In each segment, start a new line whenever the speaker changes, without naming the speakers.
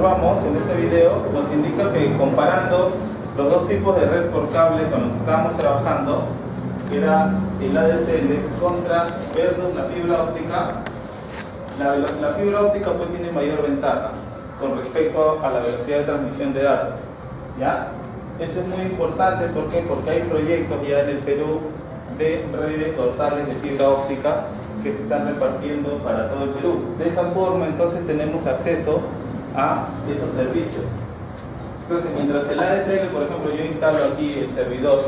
observamos en este video nos indica que comparando los dos tipos de red por cable con los que estábamos trabajando, que era el ADSL versus la fibra óptica, la fibra óptica pues tiene mayor ventaja con respecto a la velocidad de transmisión de datos, ¿ya? Eso es muy importante, ¿por qué? Porque hay proyectos ya en el Perú de redes dorsales de fibra óptica que se están repartiendo para todo el Perú. De esa forma entonces tenemos acceso a esos servicios. Entonces mientras el ADSL, por ejemplo, yo instalo aquí el servidor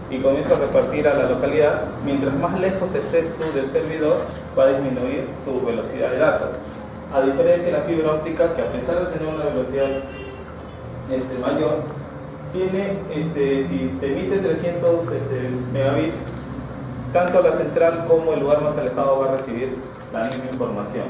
y comienzo a repartir a la localidad, mientras más lejos estés tú del servidor va a disminuir tu velocidad de datos. A diferencia de la fibra óptica, que a pesar de tener una velocidad mayor, tiene, si te emite 300 megabits, tanto la central como el lugar más alejado va a recibir la misma información.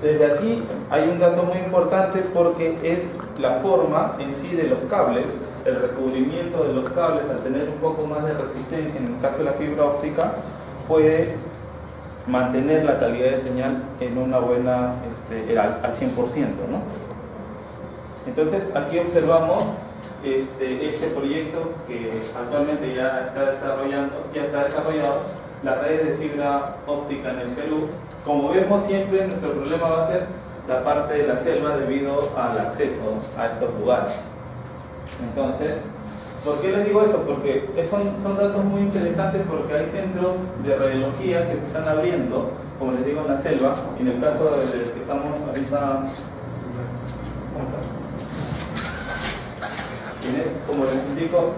Desde aquí hay un dato muy importante porque es la forma en sí de los cables, el recubrimiento de los cables. Al tener un poco más de resistencia, en el caso de la fibra óptica, puede mantener la calidad de señal en una buena, al 100%, ¿no? Entonces aquí observamos este proyecto que actualmente ya está desarrollado, la red de fibra óptica en el Perú. Como vemos, siempre nuestro problema va a ser la parte de la selva debido al acceso a estos lugares. Entonces, ¿por qué les digo eso? Porque son datos muy interesantes, porque hay centros de radiología que se están abriendo, como les digo, en la selva. En el caso del que estamos ahorita, como les indico,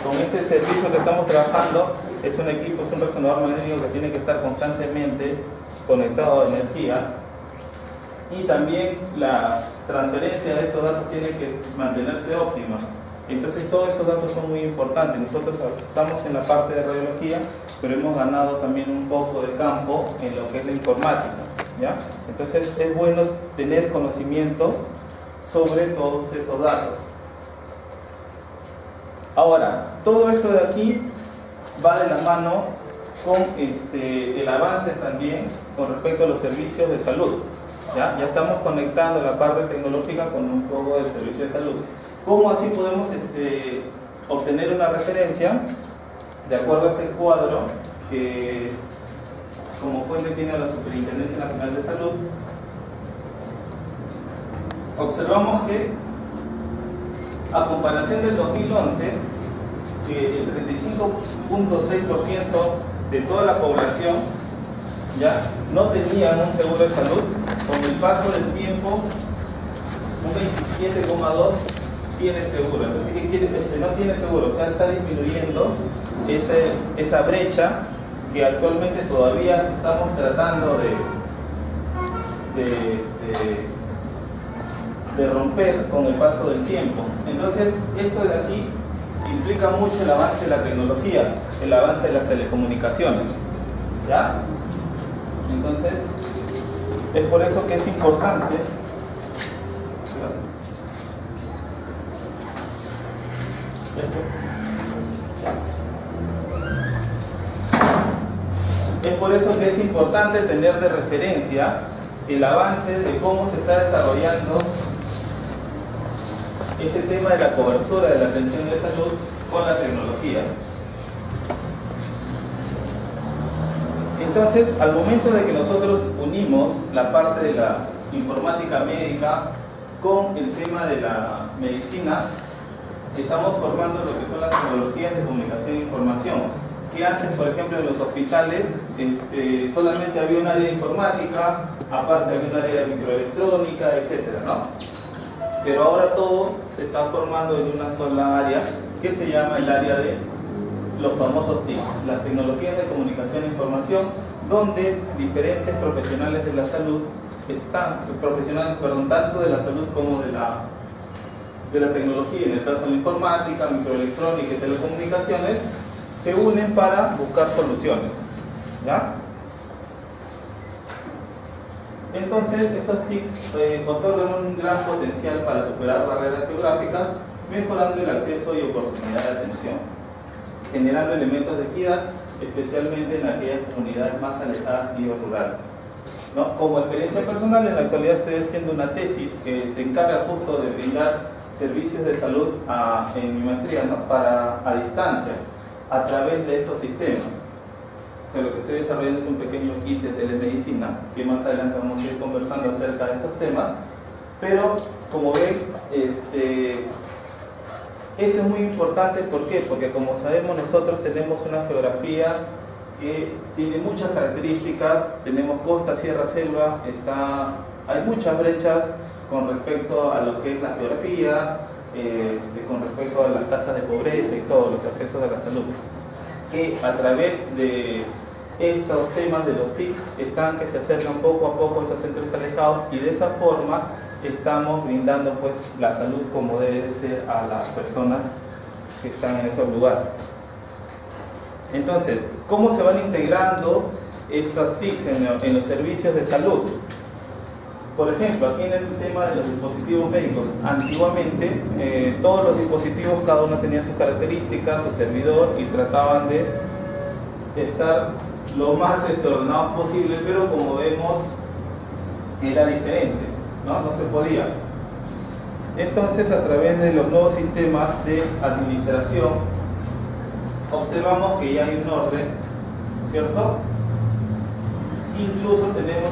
con este servicio que estamos trabajando, es un equipo, es un resonador magnético que tiene que estar constantemente conectado a energía, y también la transferencia de estos datos tiene que mantenerse óptima. Entonces todos esos datos son muy importantes. Nosotros estamos en la parte de radiología, pero hemos ganado también un poco de campo en lo que es la informática, ¿ya? Entonces es bueno tener conocimiento sobre todos estos datos. Ahora, todo esto de aquí va de la mano con el avance también con respecto a los servicios de salud. Ya estamos conectando la parte tecnológica con un poco del servicio de salud. ¿Cómo así podemos obtener una referencia? De acuerdo a este cuadro que como fuente tiene la Superintendencia Nacional de Salud, observamos que a comparación del 2011, que el 35.6% de toda la población ya no tenían un seguro de salud, con el paso del tiempo un 27,2% tiene seguro. Entonces, ¿qué quiere decir? No tiene seguro, o sea, está disminuyendo esa brecha que actualmente todavía estamos tratando de romper con el paso del tiempo. Entonces, esto de aquí implica mucho el avance de la tecnología, el avance de las telecomunicaciones, ¿ya? Entonces, es por eso que es importante tener de referencia el avance de cómo se está desarrollando este tema de la cobertura de la atención de salud con la tecnología. Entonces, al momento de que nosotros unimos la parte de la informática médica con el tema de la medicina, estamos formando lo que son las tecnologías de comunicación e información, que antes, por ejemplo, en los hospitales solamente había un área de informática, aparte había un área de microelectrónica, etcétera, ¿no? Pero ahora todo se está formando en una sola área que se llama el área de los famosos TIC, las tecnologías de comunicación e información, donde diferentes profesionales de la salud tanto de la salud como de la tecnología, en el caso de la informática, microelectrónica y telecomunicaciones, se unen para buscar soluciones, ¿ya? Entonces, estos TICs otorgan un gran potencial para superar barreras geográficas, mejorando el acceso y oportunidad de atención, generando elementos de equidad, especialmente en aquellas comunidades más alejadas y rurales. ¿no? Como experiencia personal, en la actualidad estoy haciendo una tesis que se encarga justo de brindar servicios de salud en mi maestría, ¿no? A distancia, a través de estos sistemas. O sea, lo que estoy desarrollando es un pequeño kit de telemedicina, que más adelante vamos a ir conversando acerca de estos temas. Pero, como ven, esto es muy importante. ¿Por qué? Porque como sabemos, nosotros tenemos una geografía que tiene muchas características. Tenemos costa, sierra, selva, hay muchas brechas con respecto a lo que es la geografía, con respecto a las tasas de pobreza y todos los accesos a la salud. Que a través de estos temas de los TICs están que se acercan poco a poco a esos centros alejados, y de esa forma estamos brindando pues la salud como debe de ser a las personas que están en esos lugares. Entonces, ¿cómo se van integrando estas TICs en los servicios de salud? Por ejemplo, aquí en el tema de los dispositivos médicos, antiguamente todos los dispositivos, cada uno tenía sus características, su servidor, y trataban de estar lo más ordenados posible, pero como vemos era diferente, no se podía. Entonces, a través de los nuevos sistemas de administración, observamos que ya hay un orden, ¿cierto? Incluso tenemos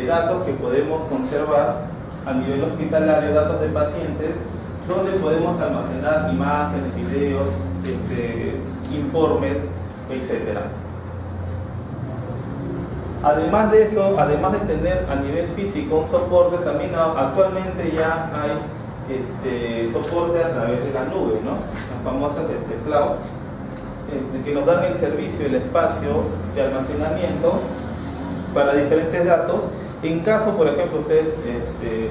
datos que podemos conservar a nivel hospitalario, datos de pacientes, donde podemos almacenar imágenes, videos, informes, etc. Además de eso, además de tener a nivel físico un soporte, también actualmente ya hay soporte a través de la nube, ¿no? Las famosas clouds, que nos dan el servicio, el espacio de almacenamiento para diferentes datos. En caso, por ejemplo, ustedes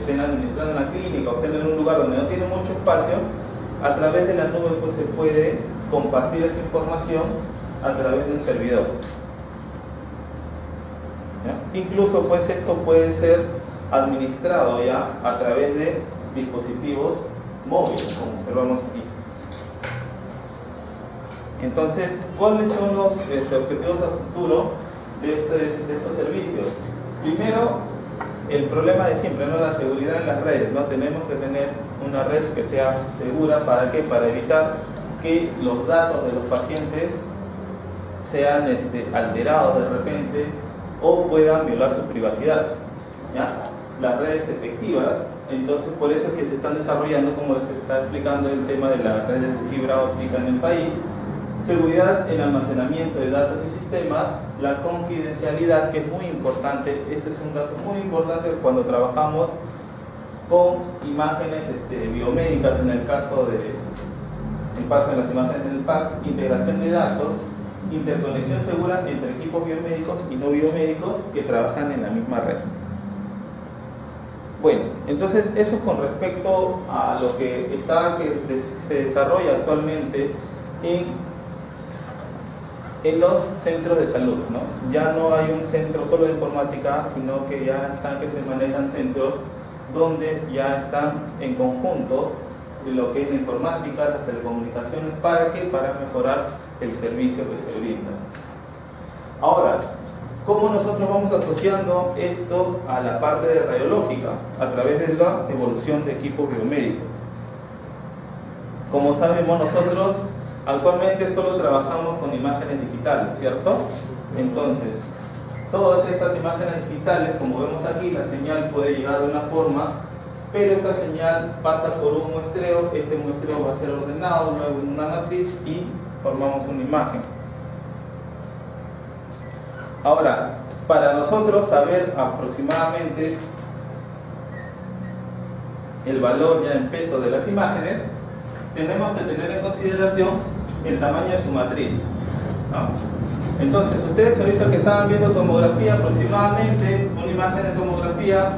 estén administrando una clínica o estén en un lugar donde no tiene mucho espacio, a través de la nube pues se puede compartir esa información a través de un servidor. ¿Ya? Incluso pues esto puede ser administrado ya a través de dispositivos móviles, como observamos aquí. Entonces, ¿cuáles son los objetivos a futuro de estos servicios? Primero, el problema de siempre, ¿no? La seguridad en las redes, ¿no? Tenemos que tener una red que sea segura. ¿Para qué? Para evitar que los datos de los pacientes sean alterados de repente o puedan violar su privacidad, ¿ya? Las redes efectivas, entonces por eso es que se están desarrollando, como les estaba explicando, el tema de las redes de fibra óptica en el país. Seguridad en almacenamiento de datos y sistemas, la confidencialidad, que es muy importante. Ese es un dato muy importante cuando trabajamos con imágenes biomédicas, en el caso del paso de las imágenes del PACS, integración de datos, interconexión segura entre equipos biomédicos y no biomédicos que trabajan en la misma red. Bueno, entonces eso es con respecto a lo que se desarrolla actualmente en los centros de salud, ¿no? Ya no hay un centro solo de informática, sino que ya que se manejan centros donde ya están en conjunto de lo que es la informática, las telecomunicaciones. ¿Para qué? Para mejorar el servicio que se brinda. Ahora, ¿cómo nosotros vamos asociando esto a la parte de radiológica? A través de la evolución de equipos biomédicos. Como sabemos, nosotros actualmente solo trabajamos con imágenes digitales, ¿cierto? Entonces, todas estas imágenes digitales, como vemos aquí, la señal puede llegar de una forma, pero esta señal pasa por un muestreo. Este muestreo va a ser ordenado luego en una matriz y formamos una imagen. Ahora, para nosotros saber aproximadamente el valor ya en peso de las imágenes, tenemos que tener en consideración el tamaño de su matriz, ¿no? Entonces, ustedes ahorita que estaban viendo tomografía, aproximadamente una imagen de tomografía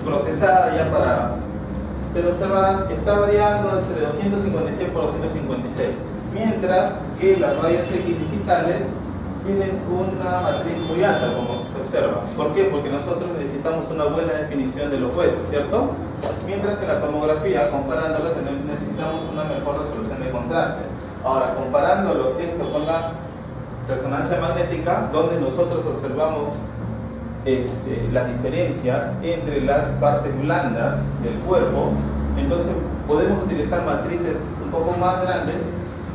procesada ya para ser observada está variando entre 256 por 256, mientras que las rayos X digitales tienen una matriz muy alta, como se observa. ¿Por qué? Porque nosotros necesitamos una buena definición de los huesos, ¿cierto? Mientras que la tomografía, comparándola, necesitamos una mejor resolución de contraste. Ahora, comparándolo esto con la resonancia magnética, donde nosotros observamos las diferencias entre las partes blandas del cuerpo, entonces podemos utilizar matrices un poco más grandes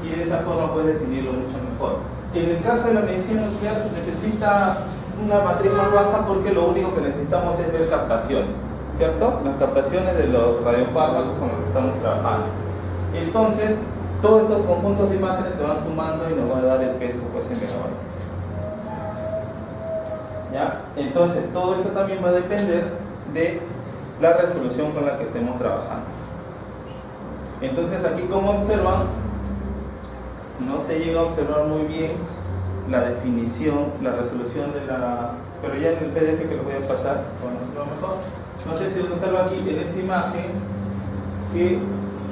y de esa forma puedes definirlo mucho mejor. En el caso de la medicina nuclear necesita una matriz más baja porque lo único que necesitamos es ver captaciones, ¿cierto? Las captaciones de los radiofármacos con los que estamos trabajando. Entonces, todos estos conjuntos de imágenes se van sumando y nos va a dar el peso pues, en megabytes. ¿Ya? Entonces, todo eso también va a depender de la resolución con la que estemos trabajando. Entonces, aquí como observan, no se llega a observar muy bien la definición, la resolución de la... Pero ya en el PDF que lo voy a pasar, para hacerlo mejor. No sé si observa aquí en esta imagen que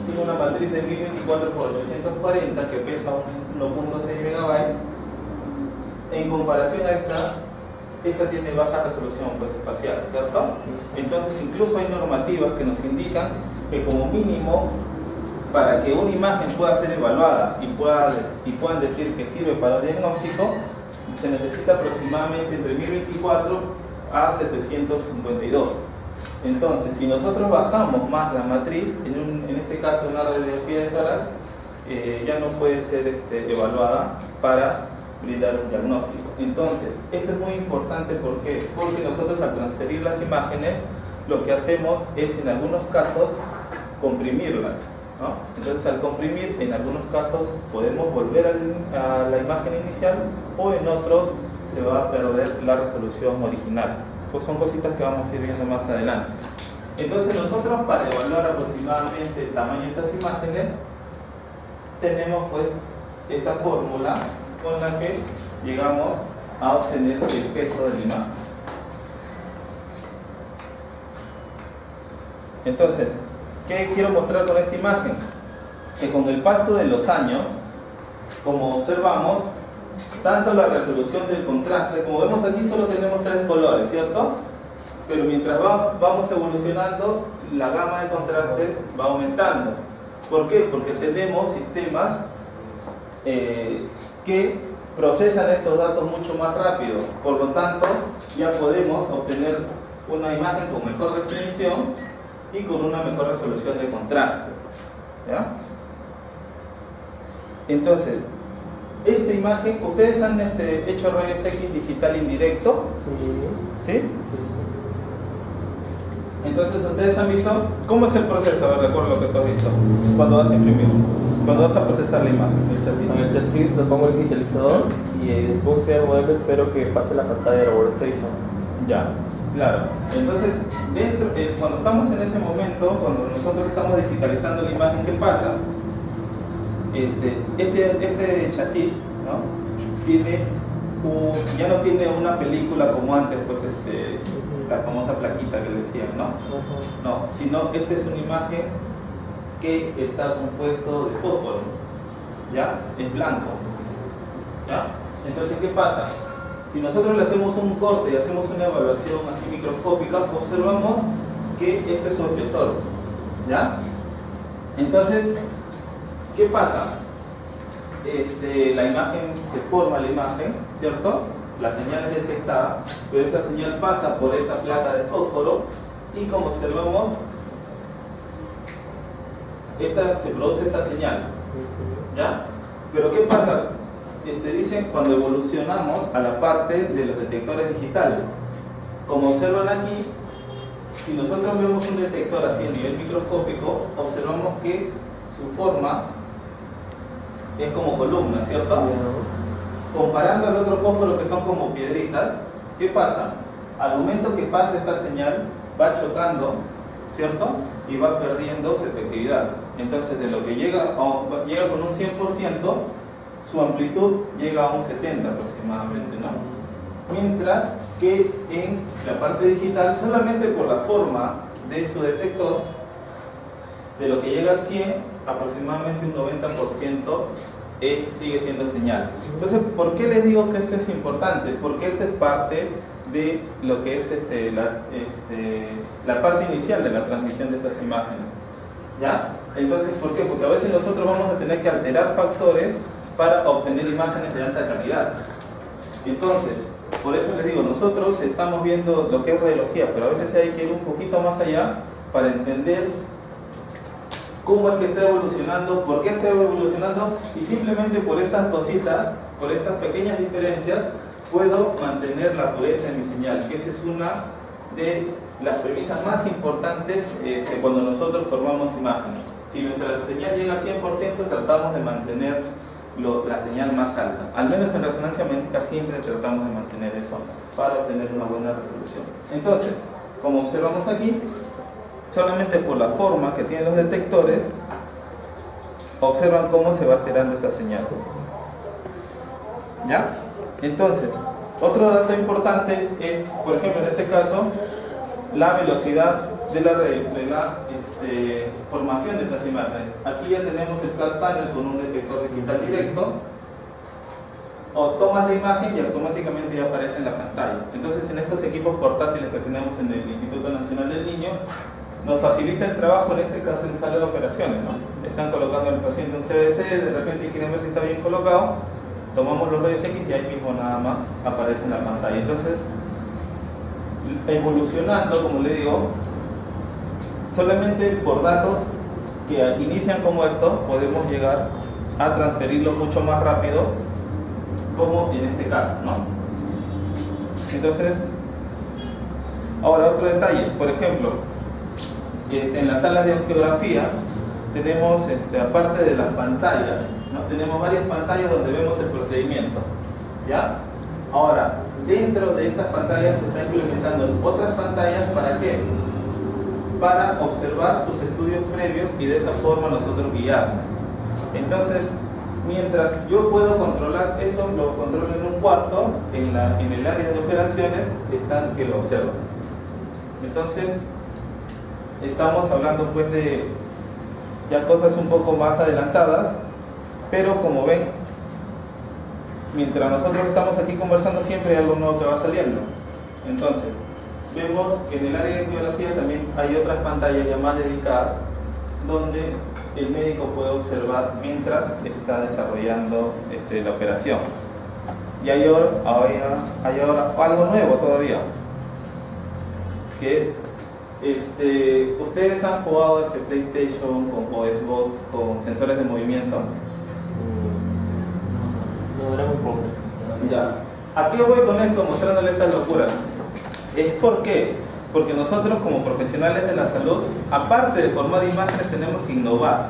tiene una matriz de 1024 por 840 que pesa 1.6 megabytes. En comparación a esta tiene baja resolución pues, espacial, ¿cierto? Entonces incluso hay normativas que nos indican que como mínimo para que una imagen pueda ser evaluada y puedan decir que sirve para el diagnóstico, se necesita aproximadamente entre 1024 a 752. Entonces, si nosotros bajamos más la matriz, en este caso una radiografía de tórax, ya no puede ser evaluada para brindar un diagnóstico. Entonces, esto es muy importante, ¿por qué? Porque nosotros al transferir las imágenes, lo que hacemos es en algunos casos comprimirlas, ¿no? Entonces, al comprimir, en algunos casos podemos volver a la imagen inicial o en otros se va a perder la resolución original. Pues son cositas que vamos a ir viendo más adelante. Entonces, nosotros para evaluar aproximadamente el tamaño de estas imágenes tenemos pues esta fórmula con la que llegamos a obtener el peso de la imagen. Entonces, ¿qué quiero mostrar con esta imagen? Que con el paso de los años, como observamos, tanto la resolución del contraste, como vemos aquí solo tenemos 3 colores, ¿cierto? Pero mientras vamos evolucionando, la gama de contraste va aumentando. ¿Por qué? Porque tenemos sistemas que procesan estos datos mucho más rápido. Por lo tanto, ya podemos obtener una imagen con mejor definición y con una mejor resolución de contraste. ¿Ya? Entonces, esta imagen, ¿ustedes han hecho rayos X digital indirecto? Sí. ¿Sí? Entonces, ¿ustedes han visto cómo es el proceso? A ver, recuerdo lo que tú has visto. Cuando vas a imprimir, cuando vas a procesar la imagen, el chasis.
En el chasis lo pongo en el digitalizador y después de modelo espero que pase la pantalla de la workstation.
Ya, claro. Entonces, cuando estamos en ese momento, cuando nosotros estamos digitalizando la imagen, ¿qué pasa? Este chasis, ¿no? Ya no tiene una película como antes, pues la famosa plaquita que le decían, ¿no? No, sino esta es una imagen que está compuesto de fósforo, ¿ya? Es blanco, ¿ya? Entonces, ¿qué pasa? Si nosotros le hacemos un corte y hacemos una evaluación así microscópica, observamos que este es su espesor, ¿ya? Entonces, ¿qué pasa? La imagen, se forma la imagen, ¿cierto? La señal es detectada, pero esta señal pasa por esa placa de fósforo y como observamos, se produce esta señal, ¿ya? Pero ¿qué pasa? Dicen cuando evolucionamos a la parte de los detectores digitales. Como observan aquí, si nosotros vemos un detector así a nivel microscópico, observamos que su forma es como columna, ¿cierto? Comparando al otro fósforo que son como piedritas, ¿qué pasa? Al momento que pasa esta señal, va chocando, ¿cierto? Y va perdiendo su efectividad. Entonces, de lo que llega con un 100%, su amplitud llega a un 70 aproximadamente, ¿no? Mientras que en la parte digital, solamente por la forma de su detector, de lo que llega al 100, aproximadamente un 90% sigue siendo señal. Entonces, ¿por qué les digo que esto es importante? Porque esta es parte de lo que es la parte inicial de la transmisión de estas imágenes, ¿ya? Entonces, ¿por qué? Porque a veces nosotros vamos a tener que alterar factores para obtener imágenes de alta calidad. Entonces, Por eso les digo, nosotros estamos viendo lo que es radiología, pero a veces hay que ir un poquito más allá para entender cómo es que está evolucionando, por qué está evolucionando, y simplemente por estas cositas, por estas pequeñas diferencias, puedo mantener la pureza de mi señal, que esa es una de las premisas más importantes cuando nosotros formamos imágenes. Si nuestra señal llega al 100%, tratamos de mantener la señal más alta. Al menos en resonancia magnética siempre tratamos de mantener eso para obtener una buena resolución. Entonces, como observamos aquí, solamente por la forma que tienen los detectores, observan cómo se va alterando esta señal. ¿Ya? Entonces, otro dato importante es, por ejemplo, en este caso, la velocidad de la formación de estas imágenes. Aquí ya tenemos el flat panel con un detector digital directo. O tomas la imagen y automáticamente ya aparece en la pantalla. Entonces, en estos equipos portátiles que tenemos en el Instituto Nacional del Niño, nos facilita el trabajo, en este caso en sala de operaciones, ¿no? Están colocando al paciente un CBC, de repente quieren ver si está bien colocado, tomamos los rayos X y ahí mismo nada más aparece en la pantalla. Entonces, evolucionando, como le digo, solamente por datos que inician como esto, podemos llegar a transferirlo mucho más rápido, como en este caso, ¿no? Entonces, ahora otro detalle, por ejemplo, en las salas de angiografía tenemos, aparte de las pantallas, ¿no? Tenemos varias pantallas donde vemos el procedimiento, ¿ya? Ahora, dentro de estas pantallas se está implementando otras pantallas, ¿para qué? Para observar sus estudios previos y de esa forma nosotros guiarnos. Entonces, mientras yo puedo controlar eso, lo controlo en un cuarto, en el área de operaciones están que lo observan. Entonces, estamos hablando pues de ya cosas un poco más adelantadas, pero como ven, mientras nosotros estamos aquí conversando siempre hay algo nuevo que va saliendo. Entonces, vemos que en el área de geografía también hay otras pantallas ya más dedicadas donde el médico puede observar mientras está desarrollando la operación. Y hay ahora algo nuevo todavía, que ustedes han jugado PlayStation o Xbox con sensores de movimiento.
No, era muy poco.
Ya. ¿A qué voy con esto mostrándole esta locura? Es porque nosotros como profesionales de la salud, aparte de formar imágenes, tenemos que innovar,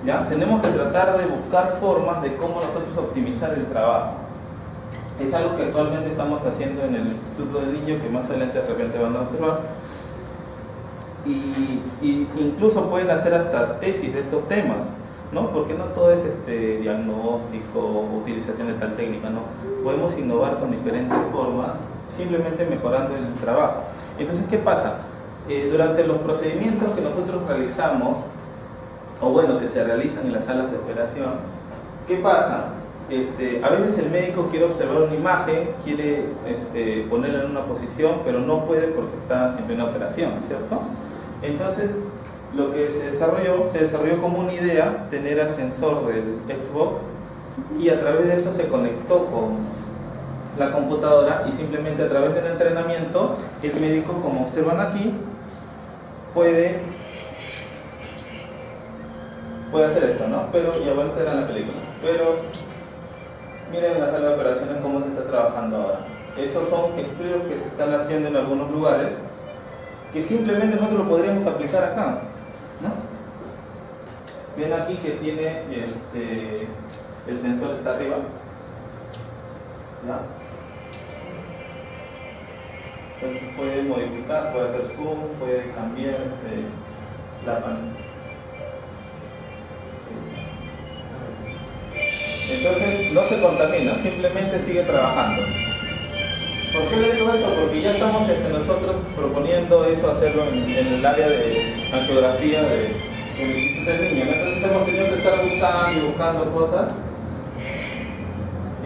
¿ya? Tenemos que tratar de buscar formas de cómo nosotros optimizar el trabajo. Es algo que actualmente estamos haciendo en el Instituto del Niño, que más adelante de repente van a observar. Y incluso pueden hacer hasta tesis de estos temas, ¿no? Porque no todo es diagnóstico o utilización de tal técnica, ¿no? Podemos innovar con diferentes formas, simplemente mejorando el trabajo. Entonces, ¿qué pasa? Durante los procedimientos que nosotros realizamos, o bueno, que se realizan en las salas de operación, ¿qué pasa? A veces el médico quiere observar una imagen, quiere ponerla en una posición, pero no puede porque está en plena operación, ¿cierto? Entonces, lo que se desarrolló como una idea, tener el sensor del Xbox, y a través de eso se conectó con la computadora y simplemente a través del entrenamiento, el médico, como observan aquí, puede hacer esto, ¿no? Pero ya van a hacer en la película. Pero miren en la sala de operaciones cómo se está trabajando ahora. Esos son estudios que se están haciendo en algunos lugares que simplemente nosotros lo podríamos aplicar acá, ¿no? Ven aquí que tiene el sensor está arriba, ¿ya? Entonces puede modificar, puede hacer zoom, puede cambiar la pantalla. Entonces no se contamina, simplemente sigue trabajando. ¿Por qué le digo esto? Porque ya estamos nosotros proponiendo eso, hacerlo en el área de angiografía del Instituto del Niño, ¿no? Entonces hemos tenido que estar buscando cosas.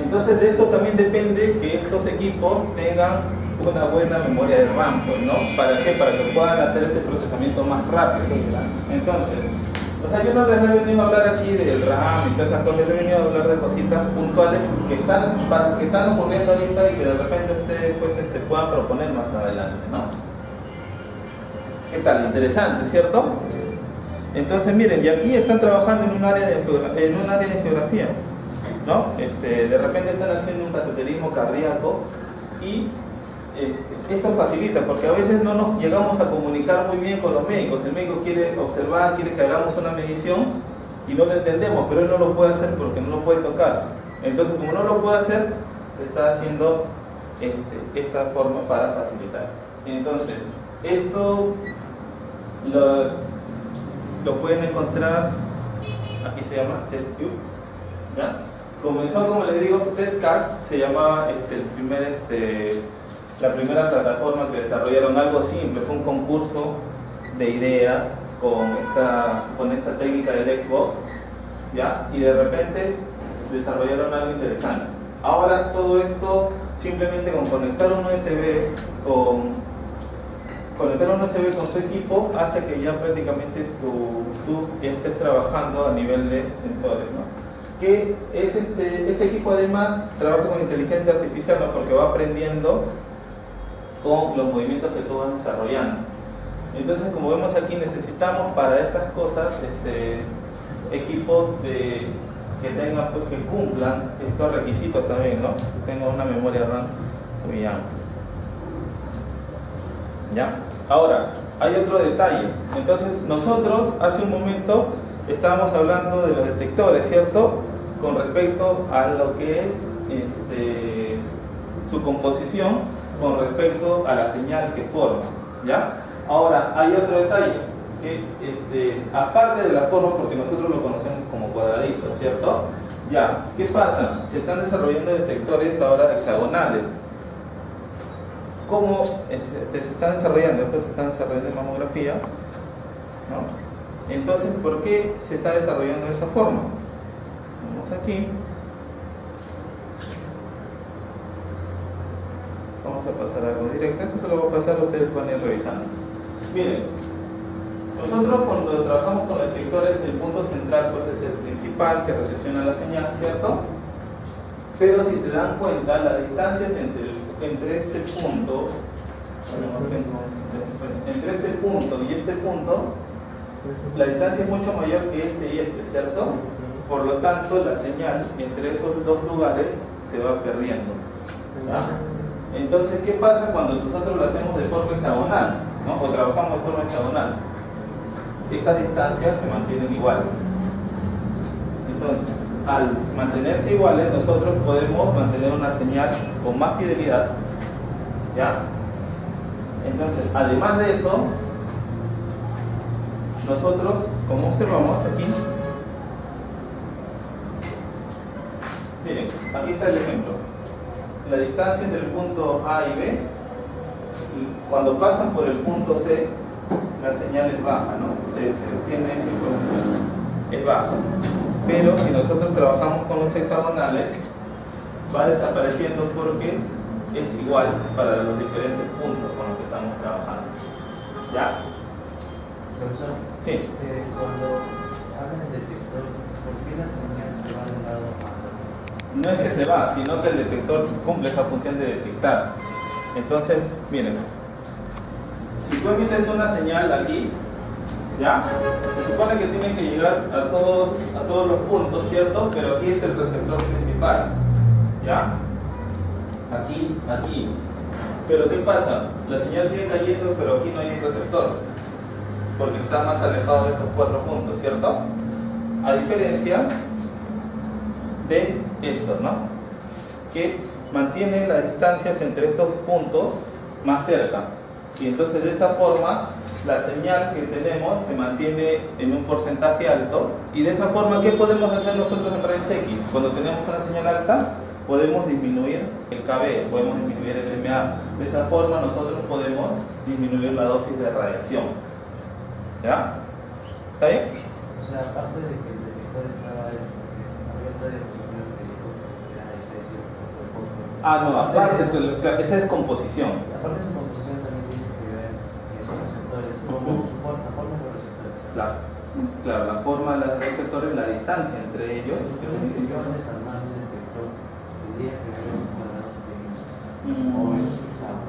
Entonces de esto también depende que estos equipos tengan una buena memoria de RAM, pues, ¿no? ¿Para qué? Para que puedan hacer este procesamiento más rápido. Entonces, O sea, yo no les he venido a hablar aquí del RAM y todas esas cosas, les he venido a hablar de cositas puntuales que están ocurriendo ahorita y que de repente ustedes pues, puedan proponer más adelante, ¿no? ¿Qué tal? Interesante, ¿cierto? Entonces, miren, y aquí están trabajando en un área de geografía, ¿no? De repente están haciendo un cateterismo cardíaco y esto facilita, porque a veces no nos llegamos a comunicar muy bien con los médicos. El médico quiere observar, quiere que hagamos una medición y no lo entendemos, pero él no lo puede hacer porque no lo puede tocar. Entonces, como no lo puede hacer, se está haciendo esta forma para facilitar. Entonces, esto lo pueden encontrar, aquí se llama TestView, ¿ya? Comenzó, como les digo, TEDcast, se llamaba la primera plataforma que desarrollaron, algo simple, fue un concurso de ideas con esta técnica del Xbox, ¿ya? Y de repente desarrollaron algo interesante. Ahora todo esto, simplemente con conectar un USB con tu equipo, hace que ya prácticamente tú ya estés trabajando a nivel de sensores, ¿no? Que es este equipo además trabaja con inteligencia artificial, ¿no? Porque va aprendiendo con los movimientos que tú vas desarrollando. Entonces, como vemos aquí, necesitamos para estas cosas equipos que tengan, pues, que cumplan estos requisitos también, ¿no? Que tengan una memoria RAM muy amplia. ¿Ya? Ahora, hay otro detalle. Entonces, nosotros hace un momento estábamos hablando de los detectores, ¿cierto? Con respecto a lo que es su composición con respecto a la señal que forma, ¿ya? Ahora, hay otro detalle, que aparte de la forma, porque nosotros lo conocemos como cuadradito, ¿cierto? Ya, ¿qué pasa? Se están desarrollando detectores ahora hexagonales. ¿Cómo se están desarrollando? Estos se están desarrollando en mamografía, ¿no? Entonces, ¿por qué se está desarrollando de esta forma? Vamos aquí. Vamos a pasar algo directo. Esto se lo voy a pasar, ustedes van a ir revisando. Miren, nosotros cuando trabajamos con detectores, el punto central pues es el principal que recepciona la señal, ¿cierto? Pero si se dan cuenta, las distancias entre este punto, entre este punto y este punto, la distancia es mucho mayor que este y este, ¿cierto? Por lo tanto, la señal entre esos dos lugares se va perdiendo, ¿ya? Entonces, ¿qué pasa cuando nosotros lo hacemos de forma hexagonal, ¿no? O trabajamos de forma hexagonal? Estas distancias se mantienen iguales. Entonces, al mantenerse iguales, nosotros podemos mantener una señal con más fidelidad, ¿ya? Entonces, además de eso, nosotros, como observamos aquí, miren, aquí está el ejemplo. La distancia entre el punto A y B, cuando pasan por el punto C, la señal es baja, ¿no? Se obtiene información, es baja. Pero si nosotros trabajamos con los hexagonales, va desapareciendo porque es igual para los diferentes puntos con los que estamos trabajando. ¿Ya?
Profesor,
sí.
Cuando hablan del detector, ¿por qué la señal se va de un lado a otro?
No es que se va, sino que el detector cumple esa función de detectar. Entonces, miren, si tú emites una señal aquí, ¿ya? Se supone que tiene que llegar a todos los puntos, ¿cierto? Pero aquí es el receptor principal, ¿ya? Aquí. Pero ¿qué pasa? La señal sigue cayendo, pero aquí no hay un receptor, porque está más alejado de estos 4 puntos, ¿cierto? A diferencia de esto, ¿no? Que mantiene las distancias entre estos puntos más cerca. Y entonces de esa forma la señal que tenemos se mantiene en un porcentaje alto. Y de esa forma, ¿qué podemos hacer nosotros en rayos X? Cuando tenemos una señal alta, podemos disminuir el KB, podemos disminuir el MA. De esa forma nosotros podemos disminuir la dosis de radiación. ¿Ya? ¿Está bien?
O sea, aparte de que el detector estaba abierto de
no, aparte, esa es composición.
Aparte de su composición también tiene que ver esos receptores, la forma de los receptores.
Claro. claro, la forma de los receptores, la distancia entre ellos.
Yo al desarmar un detector, tendría que haber un cuadrado pequeño. O eso es pensado.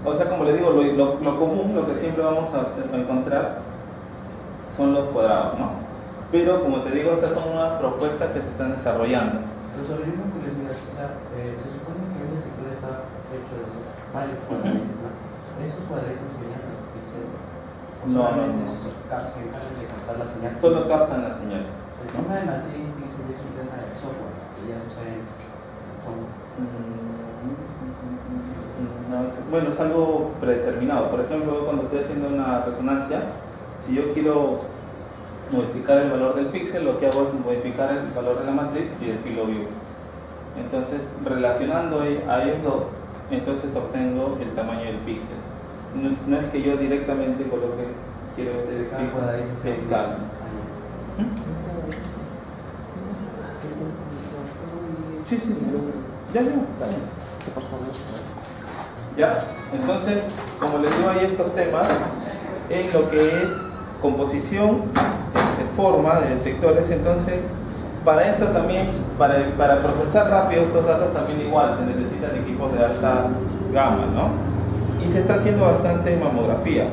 O sea, como les digo, lo común, lo que siempre vamos a encontrar son los cuadrados, ¿no? Pero como te digo, estas son unas propuestas que se están desarrollando.
Pero sobre el mismo curiosidad, se supone que un detector está hecho de varios cuadraditos, ¿no? Esos cuadraditos serían los píxeles.
No.
Se encargan de captar la señal.
Solo captan la señal.
El tema de matriz y píxeles es un tema de software, que ya sucede en software.
No, bueno, es algo predeterminado. Por ejemplo, cuando estoy haciendo una resonancia, si yo quiero modificar el valor del píxel, lo que hago es modificar el valor de la matriz y del field of view. Entonces, relacionando a ellos dos, entonces obtengo el tamaño del píxel. No es que yo directamente coloque, quiero meter el
Cada cuadradito
píxel.
sea un
Exacto.
píxel.
Sí. Ya. Ya, entonces, como les digo, hay estos temas en lo que es composición, forma de detectores. Entonces, para esto también, para procesar rápido estos datos también igual se necesitan equipos de alta gama, ¿no? Y se está haciendo bastante mamografía.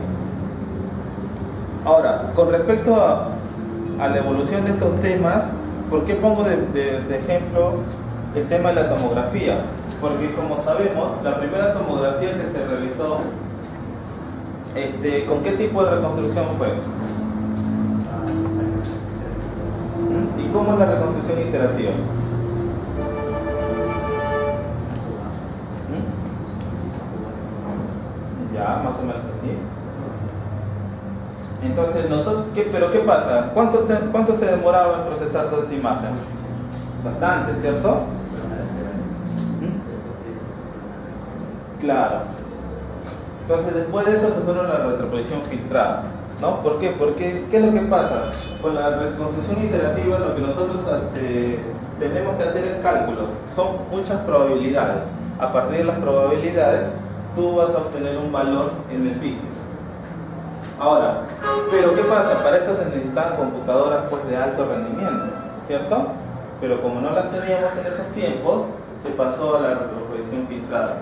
Ahora, con respecto a la evolución de estos temas, ¿por qué pongo de ejemplo el tema de la tomografía? Porque como sabemos, la primera tomografía que se realizó, ¿con qué tipo de reconstrucción fue? ¿Y cómo es la reconstrucción iterativa? Ya, más o menos así. Entonces, ¿pero qué pasa? ¿Cuánto se demoraba en procesar toda esa imagen? Bastante, ¿cierto? Claro. Entonces, después de eso se fueron a la retroposición filtrada, ¿no? ¿Por qué? Porque, ¿qué es lo que pasa? Con la reconstrucción iterativa, lo que nosotros tenemos que hacer es cálculos. Son muchas probabilidades. A partir de las probabilidades, tú vas a obtener un valor en el píxel. Ahora, ¿pero qué pasa? Para esto se necesitaban computadoras pues, de alto rendimiento, ¿cierto? Pero como no las teníamos en esos tiempos, se pasó a la retroposición filtrada.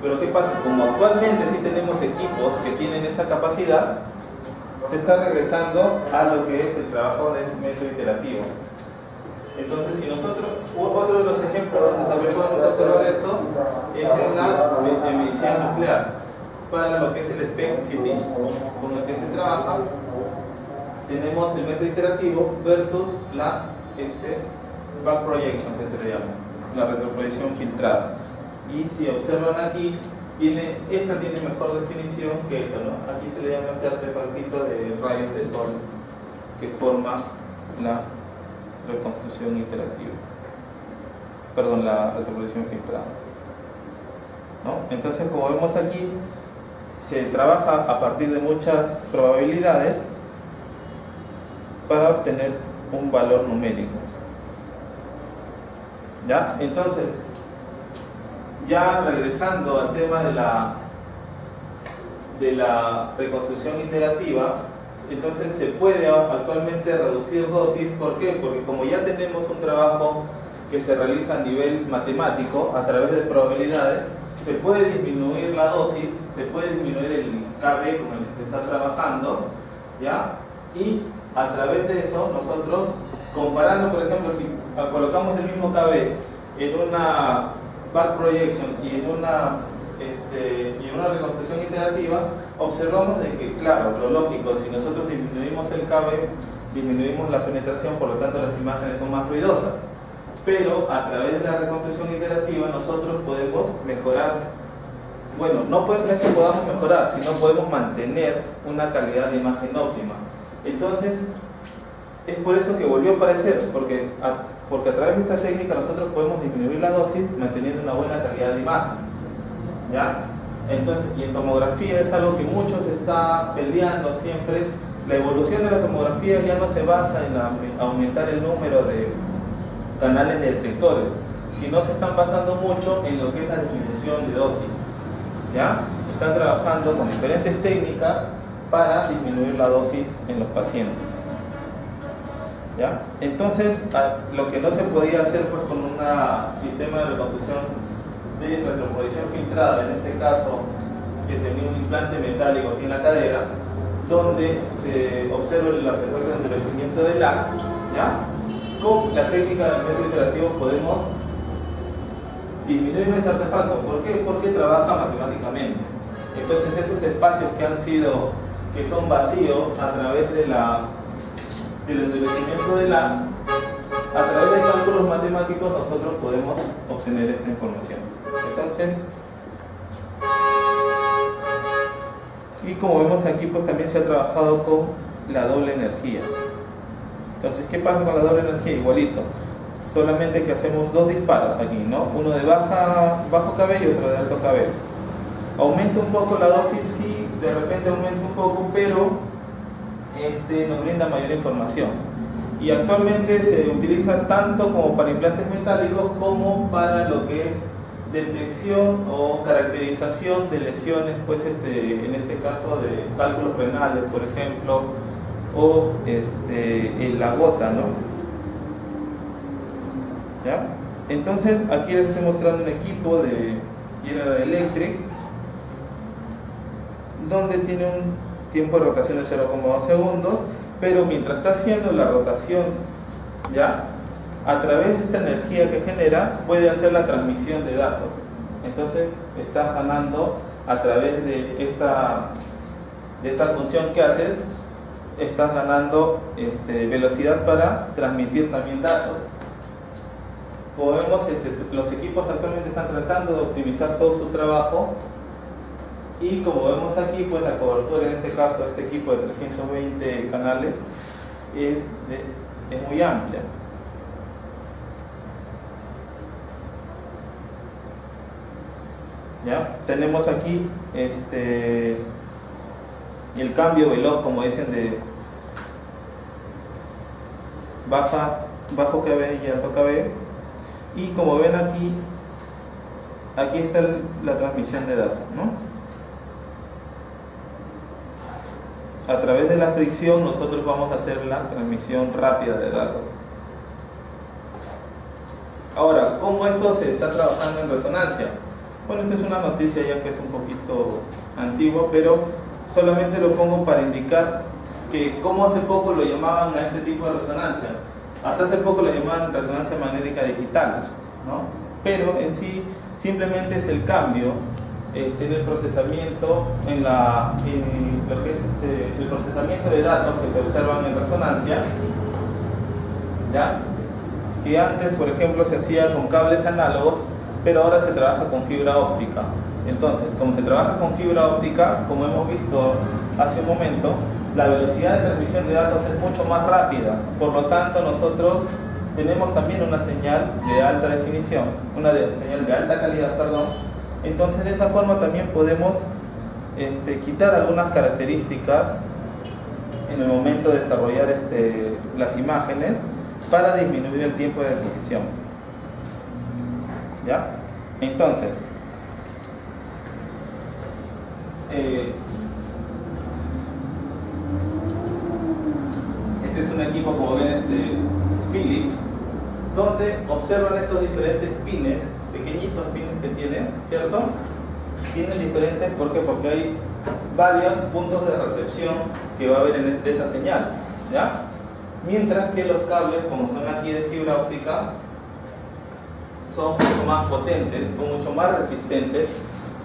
Pero ¿qué pasa? Como actualmente sí tenemos equipos que tienen esa capacidad, se está regresando a lo que es el trabajo del método iterativo. Entonces, si nosotros, otro de los ejemplos donde también podemos observar esto es en la medicina nuclear, para lo que es el SPECT-CT, con el que se trabaja, tenemos el método iterativo versus la back projection, que se le llama, la retroproyección filtrada. Y si observan aquí, esta tiene mejor definición que esta, ¿no? Aquí se le llama este artefactito de rayos de sol que forma la reconstrucción iterativa. Perdón, la retroproyección filtrada, ¿no? Entonces, como vemos aquí, se trabaja a partir de muchas probabilidades para obtener un valor numérico. ¿Ya? Entonces, ya regresando al tema de la reconstrucción iterativa, entonces se puede actualmente reducir dosis. ¿Por qué? Porque como ya tenemos un trabajo que se realiza a nivel matemático a través de probabilidades, se puede disminuir la dosis, se puede disminuir el KB con el que se está trabajando, ¿ya? Y a través de eso nosotros, comparando, por ejemplo, si colocamos el mismo KB en una back projection y en una reconstrucción iterativa, observamos de que, claro, lo lógico, si nosotros disminuimos el KB, disminuimos la penetración, por lo tanto las imágenes son más ruidosas. Pero a través de la reconstrucción iterativa nosotros podemos mejorar, bueno, no es que podamos mejorar, sino podemos mantener una calidad de imagen óptima. Entonces, es por eso que volvió a aparecer, porque a través de esta técnica nosotros podemos disminuir la dosis manteniendo una buena calidad de imagen, ¿ya? Entonces, y en tomografía es algo que muchos están peleando siempre. La evolución de la tomografía ya no se basa en aumentar el número de canales de detectores, sino se están basando mucho en lo que es la disminución de dosis, ¿ya? Están trabajando con diferentes técnicas para disminuir la dosis en los pacientes. ¿Ya? Entonces, lo que no se podía hacer pues, con un sistema de reconstrucción de retroproyección filtrada, en este caso, que tenía un implante metálico aquí en la cadera, donde se observa el artefacto de endurecimiento del haz, ¿ya? Con la técnica del método iterativo podemos disminuir ese artefacto. ¿Por qué? Porque trabaja matemáticamente. Entonces esos espacios que son vacíos a través del endurecimiento del haz, a través de cálculos matemáticos nosotros podemos obtener esta información. Entonces, y como vemos aquí, pues también se ha trabajado con la doble energía. Entonces, ¿qué pasa con la doble energía? Igualito, solamente que hacemos dos disparos aquí, ¿no? Uno de bajo KB y otro de alto KB. Aumenta un poco la dosis, sí, de repente aumenta un poco, pero nos brinda mayor información. Y actualmente se utiliza tanto como para implantes metálicos como para lo que es detección o caracterización de lesiones, pues en este caso de cálculos renales, por ejemplo, o en la gota, ¿no? ¿Ya? Entonces aquí les estoy mostrando un equipo de General Electric donde tiene un tiempo de rotación de 0,2 segundos, pero mientras está haciendo la rotación, ¿ya? A través de esta energía que genera puede hacer la transmisión de datos. Entonces está ganando a través de esta función que haces, estás ganando velocidad para transmitir también datos. Como vemos, los equipos actualmente están tratando de optimizar todo su trabajo, y como vemos aquí, pues la cobertura en este caso de este equipo de 320 canales es muy amplia. ¿Ya? Tenemos aquí el cambio veloz, como dicen, de bajo KB y alto KB, y como ven aquí está la transmisión de datos, ¿no? A través de la fricción nosotros vamos a hacer la transmisión rápida de datos. Ahora, ¿cómo esto se está trabajando en resonancia? Bueno, esta es una noticia ya que es un poquito antigua, pero solamente lo pongo para indicar que como hace poco lo llamaban a este tipo de resonancia. Hasta hace poco lo llamaban resonancia magnética digital, ¿no? Pero en sí simplemente es el cambio en el procesamiento, en lo que es el procesamiento de datos que se observan en resonancia, ¿ya? Que antes, por ejemplo, se hacía con cables análogos, pero ahora se trabaja con fibra óptica. Entonces, como se trabaja con fibra óptica, como hemos visto hace un momento, la velocidad de transmisión de datos es mucho más rápida. Por lo tanto, nosotros tenemos también una señal de alta definición, señal de alta calidad, perdón. Entonces, de esa forma también podemos quitar algunas características en el momento de desarrollar las imágenes para disminuir el tiempo de adquisición. ¿Ya? Entonces, este es un equipo, como ven, Philips, donde observan estos diferentes pines, pequeñitos pines que tienen, ¿cierto? Tienen diferentes, ¿por qué? Porque hay varios puntos de recepción que va a haber de esa señal, ¿ya? Mientras que los cables, como están aquí de fibra óptica, son mucho más potentes, son mucho más resistentes.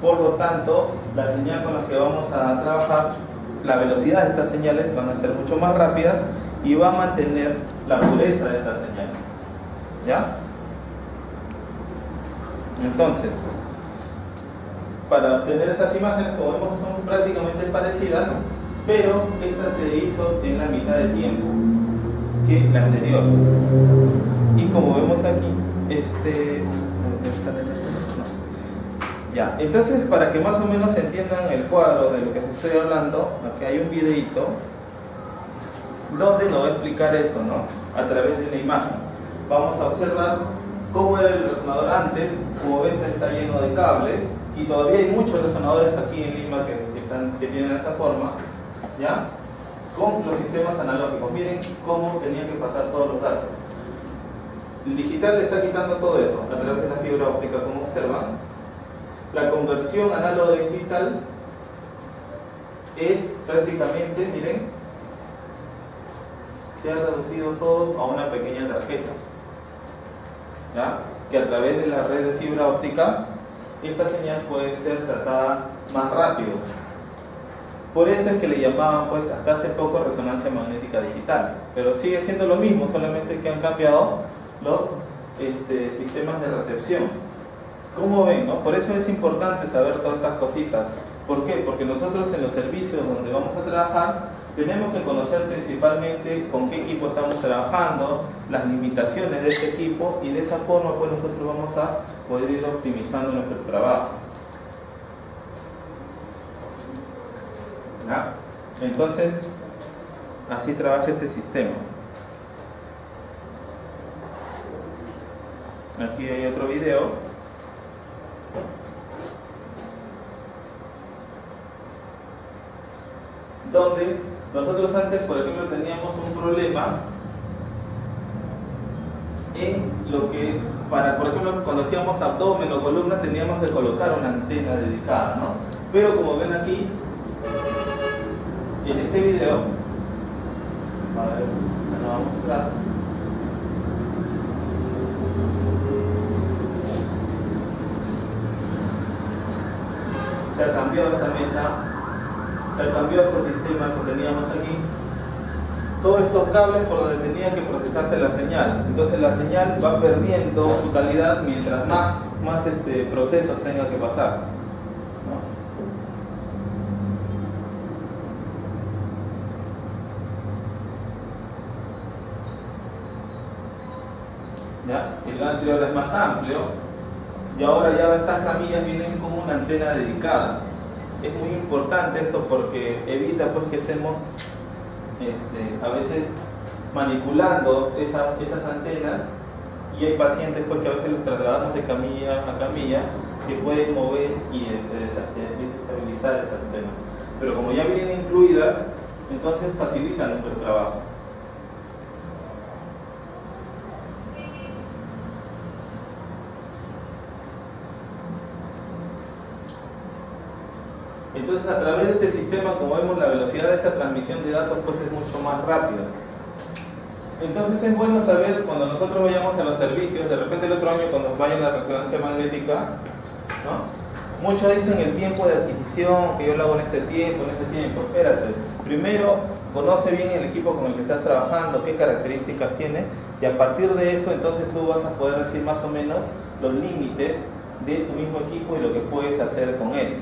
Por lo tanto, la señal con la que vamos a trabajar, la velocidad de estas señales van a ser mucho más rápidas y va a mantener la pureza de esta señal, ¿ya? Entonces, para obtener estas imágenes, como vemos, son prácticamente parecidas, pero esta se hizo en la mitad de tiempo que la anterior. Y como vemos aquí, ya, entonces, para que más o menos entiendan el cuadro de lo que les estoy hablando, aquí hay un videito donde nos va a explicar eso, ¿no? A través de la imagen. Vamos a observar cómo era el resonador antes. Como ven, está lleno de cables y todavía hay muchos resonadores aquí en Lima que tienen esa forma, ¿ya? con los sistemas analógicos. Miren cómo tenían que pasar todos los datos. El digital le está quitando todo eso a través de la fibra óptica, como observan. La conversión análogo-digital es prácticamente, miren, se ha reducido todo a una pequeña tarjeta, ¿ya? Que a través de la red de fibra óptica esta señal puede ser tratada más rápido. Por eso es que le llamaban, pues, hasta hace poco resonancia magnética digital, pero sigue siendo lo mismo, solamente que han cambiado los sistemas de recepción. ¿Cómo ven, no? Por eso es importante saber todas estas cositas. ¿Por qué? Porque nosotros en los servicios donde vamos a trabajar tenemos que conocer principalmente con qué equipo estamos trabajando, las limitaciones de ese equipo, y de esa forma pues nosotros vamos a poder ir optimizando nuestro trabajo. ¿Ya? Entonces, así trabaja este sistema. Aquí hay otro video. Donde nosotros antes, por ejemplo, teníamos un problema en lo que, por ejemplo, cuando hacíamos abdomen o columna, teníamos que colocar una antena dedicada, ¿no? Pero como ven aquí, en este video, a ver, lo vamos a mostrar. Se ha cambiado esta mesa, se ha cambiado ese sistema que teníamos aquí. Todos estos cables por donde tenía que procesarse la señal. Entonces la señal va perdiendo su calidad mientras más procesos tenga que pasar, ¿no? ¿Ya? El atrio ahora es más amplio y ahora ya estas camillas vienen con una antena dedicada. Es muy importante esto porque evita pues que estemos a veces manipulando esas antenas, y hay pacientes pues que a veces los trasladamos de camilla a camilla que pueden mover y desestabilizar esa antena. Pero como ya vienen incluidas, entonces facilitan nuestro trabajo. Entonces, a través de este sistema, como vemos, la velocidad de esta transmisión de datos pues es mucho más rápida. Entonces es bueno saber, cuando nosotros vayamos a los servicios, de repente el otro año cuando vayan a la resonancia magnética, ¿no? Muchos dicen el tiempo de adquisición, que yo lo hago en este tiempo, espérate. Primero, conoce bien el equipo con el que estás trabajando, qué características tiene, y a partir de eso, entonces tú vas a poder decir más o menos los límites de tu mismo equipo y lo que puedes hacer con él.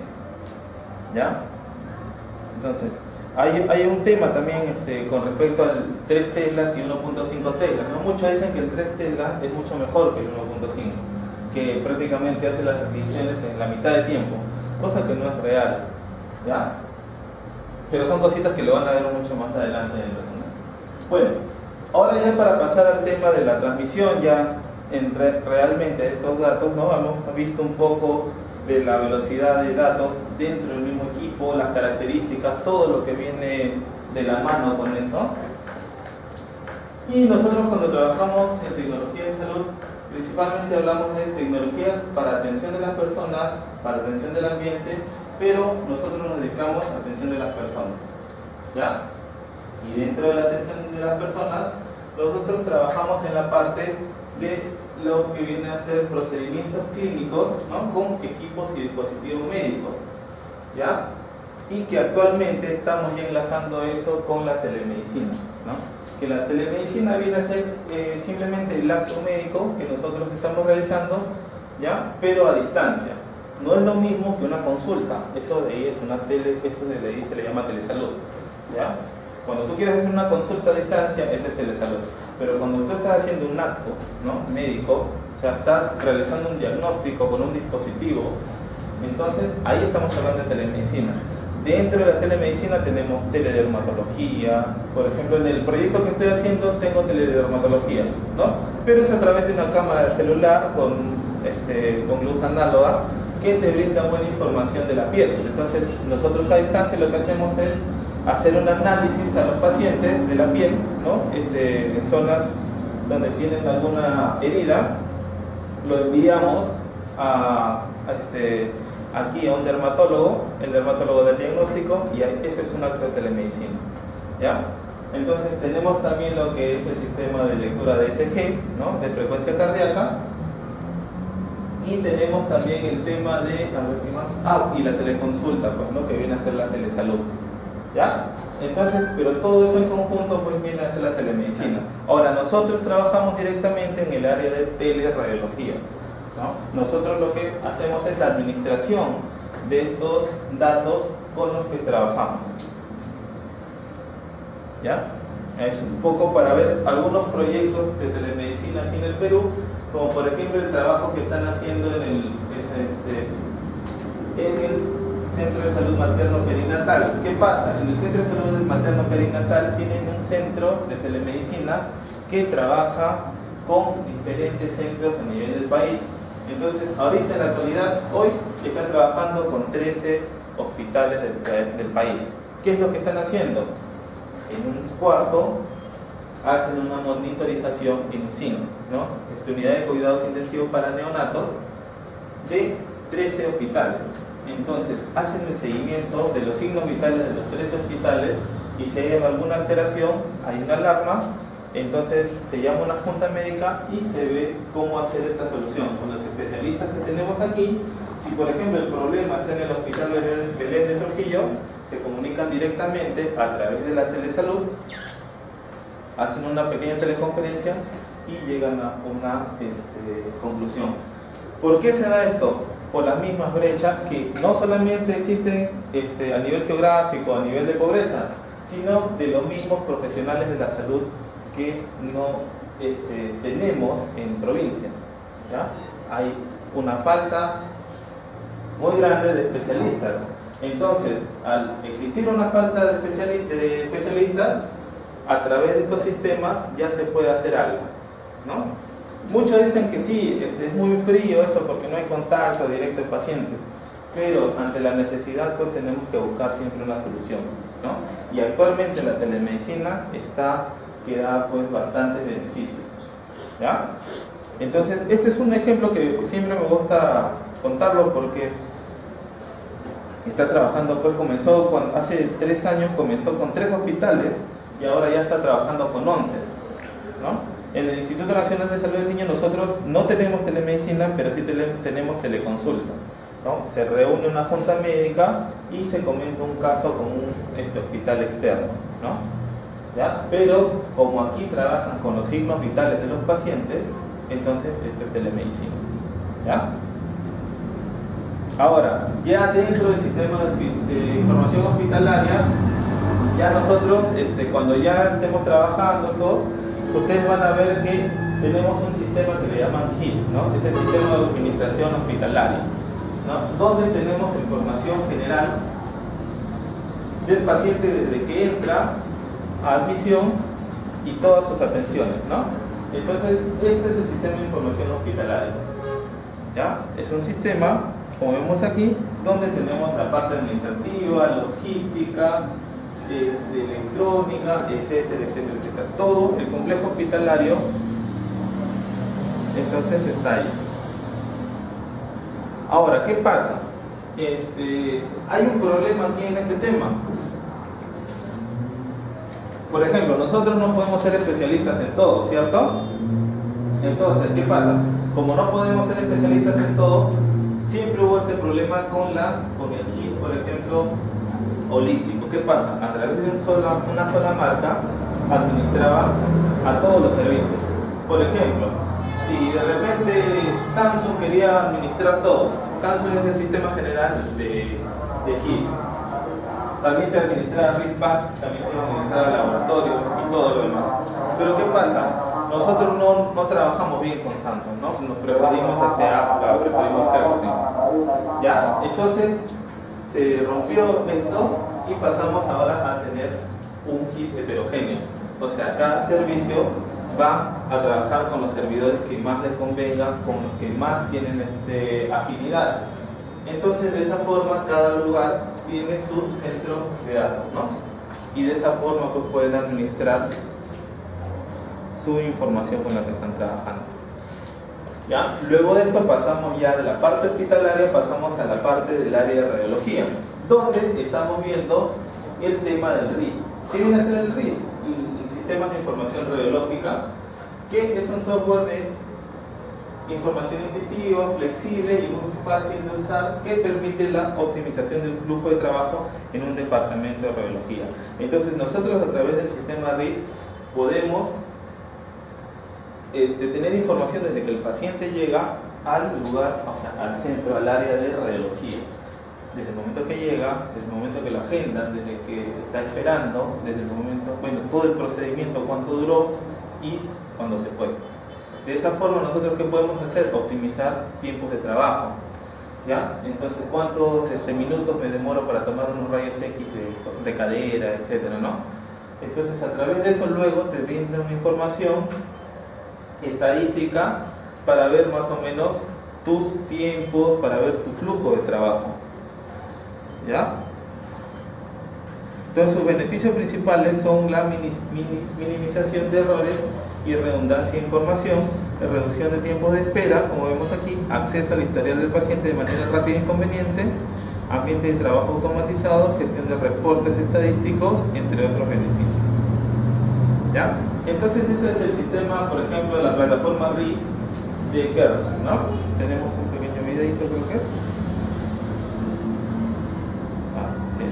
¿Ya? Entonces, hay un tema también con respecto al 3 teslas y 1.5 teslas, ¿no? Muchos dicen que el 3 teslas es mucho mejor que el 1.5, que prácticamente hace las adquisiciones en la mitad de tiempo, cosa que no es real, ¿ya? Pero son cositas que lo van a ver mucho más adelante en resonancia. Bueno, ahora ya para pasar al tema de la transmisión ya realmente de estos datos, ¿no? Hemos visto un poco de la velocidad de datos dentro del mismo equipo, las características, todo lo que viene de la mano con eso. Y nosotros cuando trabajamos en tecnología de salud, principalmente hablamos de tecnologías para atención de las personas, para atención del ambiente, pero nosotros nos dedicamos a atención de las personas, ¿ya? Y dentro de la atención de las personas, nosotros trabajamos en la parte de lo que viene a ser procedimientos clínicos, ¿no? Con equipos y dispositivos médicos, ¿ya? Y que actualmente estamos ya enlazando eso con la telemedicina, ¿no? Que la telemedicina viene a ser simplemente el acto médico que nosotros estamos realizando, ¿ya? Pero a distancia. No es lo mismo que una consulta. Eso de ahí es una eso de ahí se le llama telesalud, ¿ya? Cuando tú quieres hacer una consulta a distancia, ese es telesalud. Pero cuando tú estás haciendo un acto, ¿no? Médico, o sea, estás realizando un diagnóstico con un dispositivo, entonces ahí estamos hablando de telemedicina. Dentro de la telemedicina tenemos teledermatología. Por ejemplo, en el proyecto que estoy haciendo tengo teledermatología, ¿no? Pero es a través de una cámara de celular con luz análoga que te brinda buena información de la piel. Entonces nosotros a distancia lo que hacemos es hacer un análisis a los pacientes de la piel, ¿no? En zonas donde tienen alguna herida, lo enviamos aquí a un dermatólogo, el dermatólogo del diagnóstico, y eso es un acto de telemedicina, ¿ya? Entonces tenemos también lo que es el sistema de lectura de ECG, ¿no? De frecuencia cardíaca, y tenemos también el tema de, a ver qué más, y la teleconsulta, pues, ¿no? Que viene a ser la telesalud, ¿ya? Entonces, pero todo eso en conjunto pues viene a ser la telemedicina. Ahora, nosotros trabajamos directamente en el área de teleradiología, ¿no? Nosotros lo que hacemos es la administración de estos datos con los que trabajamos, ¿ya? Es un poco para ver algunos proyectos de telemedicina aquí en el Perú, como por ejemplo el trabajo que están haciendo en el Centro de Salud Materno-Perinatal. ¿Qué pasa? En el Centro de Salud Materno-Perinatal tienen un centro de telemedicina que trabaja con diferentes centros a nivel del país. Entonces, ahorita en la actualidad, hoy están trabajando con 13 hospitales del país. ¿Qué es lo que están haciendo? En un cuarto hacen una monitorización in sino, ¿no? Unidad de cuidados intensivos para neonatos de 13 hospitales. Entonces, hacen el seguimiento de los signos vitales de los 13 hospitales, y si hay alguna alteración, hay una alarma, entonces se llama una junta médica y se ve cómo hacer esta solución. Con los especialistas que tenemos aquí, si por ejemplo el problema está en el Hospital Belén de Trujillo, se comunican directamente a través de la telesalud, hacen una pequeña teleconferencia y llegan a una conclusión. ¿Por qué se da esto? Por las mismas brechas que no solamente existen a nivel geográfico, a nivel de pobreza, sino de los mismos profesionales de la salud que no tenemos en provincia, ¿ya? Hay una falta muy grande de especialistas. Entonces, al existir una falta de especialistas, a través de estos sistemas ya se puede hacer algo, ¿no? Muchos dicen que sí, es muy frío esto porque no hay contacto directo del paciente, pero ante la necesidad pues tenemos que buscar siempre una solución, ¿no? Y actualmente la telemedicina que da pues bastantes beneficios, ¿ya? Entonces este es un ejemplo que siempre me gusta contarlo porque está trabajando, pues hace 3 años comenzó con 3 hospitales y ahora ya está trabajando con 11, ¿no? En el Instituto Nacional de Salud del Niño nosotros no tenemos telemedicina, pero sí tenemos teleconsulta, ¿no? Se reúne una junta médica y se comenta un caso con un hospital externo, ¿no? ¿Ya? Pero como aquí trabajan con los signos vitales de los pacientes, entonces esto es telemedicina, ¿ya? Ahora, ya dentro del sistema de información hospitalaria, ya nosotros, cuando ya estemos trabajando todos, ustedes van a ver que tenemos un sistema que le llaman GIS, ¿no? Es el sistema de administración hospitalaria, ¿no? Donde tenemos información general del paciente desde que entra a admisión y todas sus atenciones, ¿no? Entonces, este es el sistema de información hospitalaria, ¿ya? Es un sistema, como vemos aquí, donde tenemos la parte administrativa, logística, electrónica, etcétera, etcétera, etcétera. Todo el complejo hospitalario, entonces está ahí. Ahora, ¿qué pasa? Hay un problema aquí en este tema. Por ejemplo, nosotros no podemos ser especialistas en todo, ¿cierto? Entonces, ¿qué pasa? Como no podemos ser especialistas en todo, siempre hubo este problema con el GIS, por ejemplo, holístico. ¿Qué pasa? A través de una sola marca administraba a todos los servicios. Por ejemplo, si de repente Samsung quería administrar todo, Samsung es el sistema general de GIS, también te administraba RISPAX, también te administraba laboratorio y todo lo demás. Pero ¿qué pasa? Nosotros no trabajamos bien con Samsung, ¿no? Nos preferimos Apple, preferimos Kerstin, ¿ya? Entonces se rompió esto y pasamos ahora a tener un GIS heterogéneo. O sea, cada servicio va a trabajar con los servidores que más les convenga, con los que más tienen afinidad. Entonces, de esa forma, cada lugar tiene su centro de datos, ¿no? y de esa forma pues pueden administrar su información con la que están trabajando. ¿Ya? Luego de esto pasamos ya de la parte hospitalaria, pasamos a la parte del área de radiología, donde estamos viendo el tema del RIS. ¿Qué viene a ser el RIS? El Sistema de Información Radiológica, que es un software de información intuitiva, flexible y muy fácil de usar, que permite la optimización del flujo de trabajo en un departamento de radiología. Entonces nosotros a través del sistema RIS podemos tener información desde que el paciente llega al lugar, o sea, al centro, al área de radiología. Desde el momento que llega, desde el momento que lo agendan, desde que está esperando, desde el momento, bueno, todo el procedimiento, cuánto duró y cuándo se fue. De esa forma, nosotros ¿qué podemos hacer? Optimizar tiempos de trabajo. ¿Ya? Entonces, ¿cuántos minutos me demoro para tomar unos rayos X de cadera, etcétera, ¿no? Entonces, a través de eso, luego te brinda una información estadística para ver más o menos tus tiempos, para ver tu flujo de trabajo. ¿Ya? Entonces, sus beneficios principales son la minimización de errores y redundancia de información, reducción de tiempos de espera, como vemos aquí, acceso al historial del paciente de manera rápida y conveniente, ambiente de trabajo automatizado, gestión de reportes estadísticos, entre otros beneficios. ¿Ya? Entonces este es el sistema, por ejemplo, de la plataforma RIS de Gerson, ¿no? Tenemos un pequeño videito, creo que. Sí.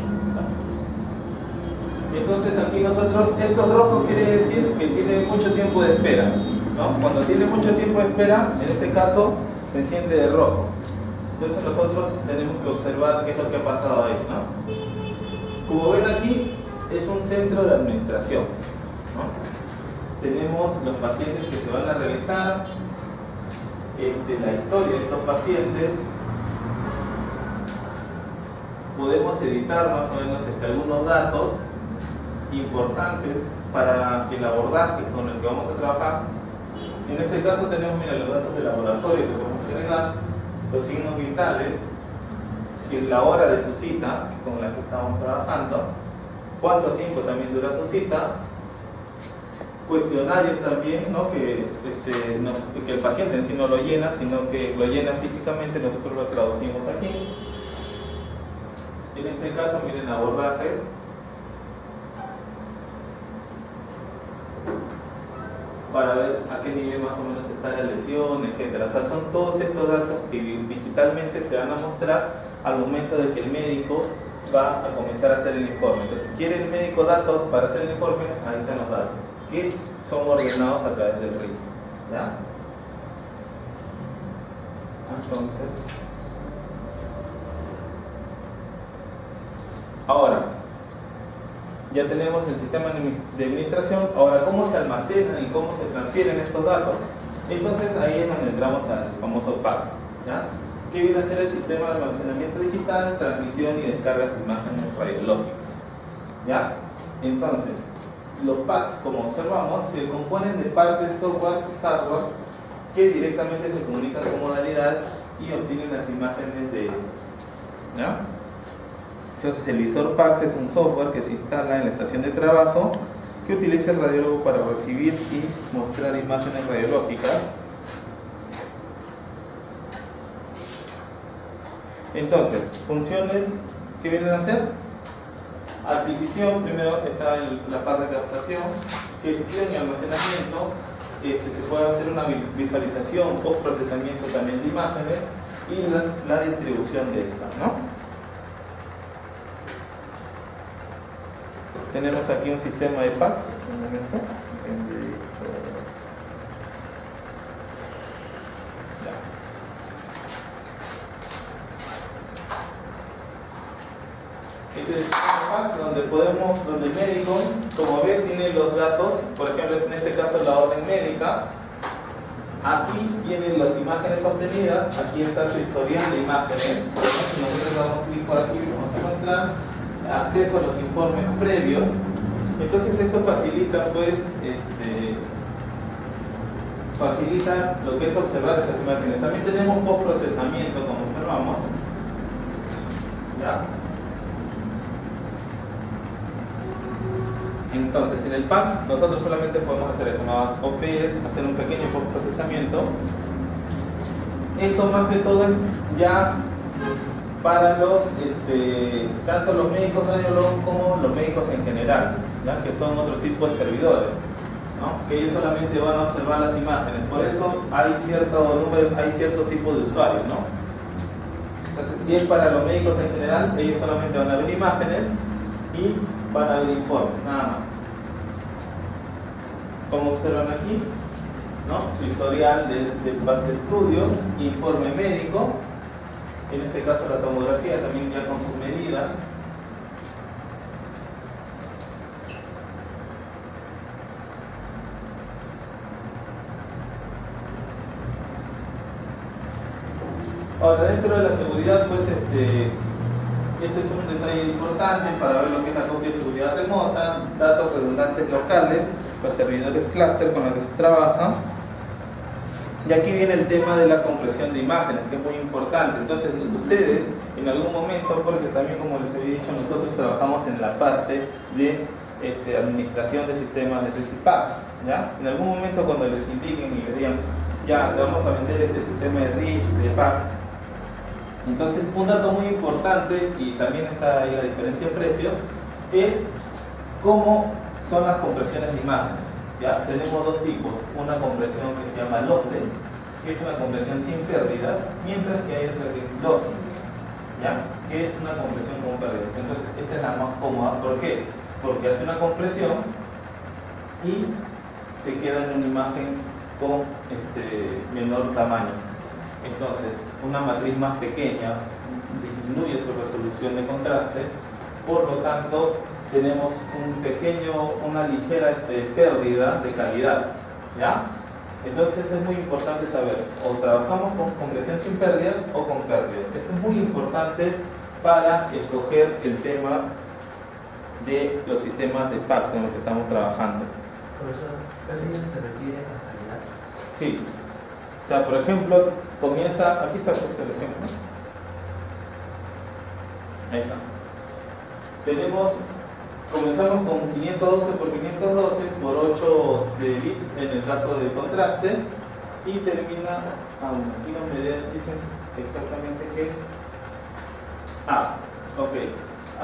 Entonces aquí nosotros, estos rojos quiere decir que tiene mucho tiempo de espera, ¿no? Cuando tiene mucho tiempo de espera, en este caso, se enciende de rojo. Entonces nosotros tenemos que observar qué es lo que ha pasado ahí, ¿no? Como ven aquí, es un centro de administración, ¿no? Tenemos los pacientes que se van a revisar, la historia de estos pacientes. Podemos editar más o menos algunos datos importantes para el abordaje con el que vamos a trabajar. En este caso tenemos, mira, los datos de laboratorio que podemos agregar, los signos vitales, la hora de su cita con la que estamos trabajando, cuánto tiempo también dura su cita, cuestionarios también, ¿no? que el paciente en sí no lo llena, sino que lo llena físicamente, nosotros lo traducimos aquí. En este caso, miren, abordaje. Para ver a qué nivel más o menos está la lesión, etc. O sea, son todos estos datos que digitalmente se van a mostrar al momento de que el médico va a comenzar a hacer el informe. Entonces, ¿quiere el médico datos para hacer el informe? Ahí están los datos, que son ordenados a través del RIS. ¿Ya? Entonces, ahora, ya tenemos el sistema de administración. Ahora, ¿cómo se almacenan y cómo se transfieren estos datos? Entonces, ahí es donde entramos al famoso PACS, ¿ya? Que viene a ser el sistema de almacenamiento digital, transmisión y descarga de imágenes radiológicas, ¿ya? Entonces, los PACS, como observamos, se componen de partes software y hardware que directamente se comunican con modalidades y obtienen las imágenes de estas, ¿ya? Entonces el visor PACS es un software que se instala en la estación de trabajo que utiliza el radiólogo para recibir y mostrar imágenes radiológicas. Entonces, funciones que vienen a hacer: adquisición, primero está en la parte de captación, gestión y almacenamiento. Se puede hacer una visualización o procesamiento también de imágenes y la distribución de estas, ¿no? Tenemos aquí un sistema de PACS. Un momento. Este es el sistema de PACS donde el médico, como ven, tiene los datos. Por ejemplo, en este caso la orden médica. Aquí tienen las imágenes obtenidas. Aquí está su historial de imágenes. Por ejemplo, si nosotros damos clic por aquí, vamos a encontrar acceso a los informes previos. Entonces esto facilita facilita lo que es observar esas imágenes. También tenemos postprocesamiento, como observamos, ¿ya? Entonces, en el PACS nosotros solamente podemos hacer eso, ¿no? Hacer un pequeño procesamiento. Esto más que todo es ya para los, tanto los médicos radiólogos como los médicos en general, ¿ya? Que son otro tipo de servidores, ¿no? Que ellos solamente van a observar las imágenes. Por eso hay cierto número, hay cierto tipo de usuarios, ¿no? Entonces, si es para los médicos en general, ellos solamente van a ver imágenes y van a ver informes, nada más. Como observan aquí, ¿no? Su historial de estudios, informe médico, en este caso la tomografía también ya con sus medidas. Ahora, dentro de la seguridad, pues ese es un detalle importante para ver lo que es la copia de seguridad remota, datos redundantes locales, los servidores clúster con los que se trabaja. Y aquí viene el tema de la compresión de imágenes, que es muy importante. Entonces, ustedes en algún momento, porque también como les había dicho, nosotros trabajamos en la parte de administración de sistemas de RIS-PACS, ¿ya? En algún momento cuando les indiquen y les digan, ya, te vamos a vender este sistema de RIS, de PACS. Entonces, un dato muy importante, y también está ahí la diferencia de precios, es cómo son las compresiones de imágenes. ¿Ya? Tenemos dos tipos, una compresión que se llama lossless, que es una compresión sin pérdidas, mientras que hay otra que es lossy, ¿ya? Que es una compresión con pérdidas. Entonces, esta es la más cómoda. ¿Por qué? Porque hace una compresión y se queda en una imagen con menor tamaño. Entonces, una matriz más pequeña disminuye su resolución de contraste, por lo tanto, tenemos una ligera pérdida de calidad, ¿ya? Entonces es muy importante saber, o trabajamos con compresión sin pérdidas o con pérdidas. Esto es muy importante para escoger el tema de los sistemas de PACS con los que estamos trabajando.
Profesor, ¿eso se refiere a calidad?
Sí. O sea, por ejemplo, comienza, aquí está puesto el ejemplo. Ahí está. Comenzamos con 512 por 512 por 8 de bits en el caso de contraste y termina, aquí no me dicen exactamente qué es. Ok,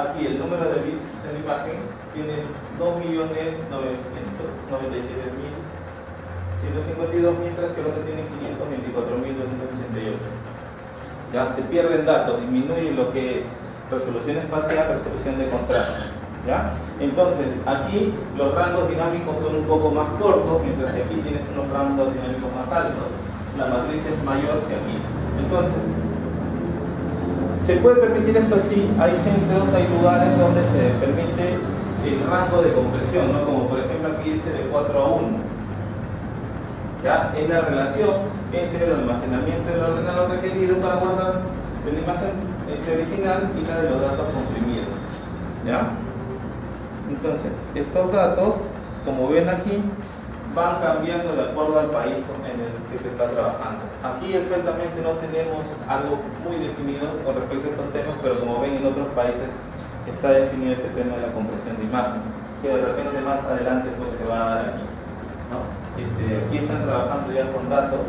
aquí el número de bits de la imagen tiene 2.997.152, mientras que el otro tiene 524.288. Ya se pierden datos, disminuye lo que es resolución espacial, resolución de contraste. ¿Ya? Entonces, aquí los rangos dinámicos son un poco más cortos, mientras que aquí tienes unos rangos dinámicos más altos. La matriz es mayor que aquí. Entonces, ¿se puede permitir esto así? Hay centros, hay lugares donde se permite el rango de compresión, ¿no? Como por ejemplo aquí dice de 4 a 1. ¿Ya? Es la relación entre el almacenamiento del ordenador requerido para guardar la imagen original y la de los datos comprimidos. ¿Ya? Entonces, estos datos, como ven aquí, van cambiando de acuerdo al país en el que se está trabajando. Aquí exactamente no tenemos algo muy definido con respecto a esos temas, pero como ven en otros países está definido este tema de la compresión de imagen, que de repente más adelante pues se va a dar aquí, ¿no? Aquí están trabajando ya con datos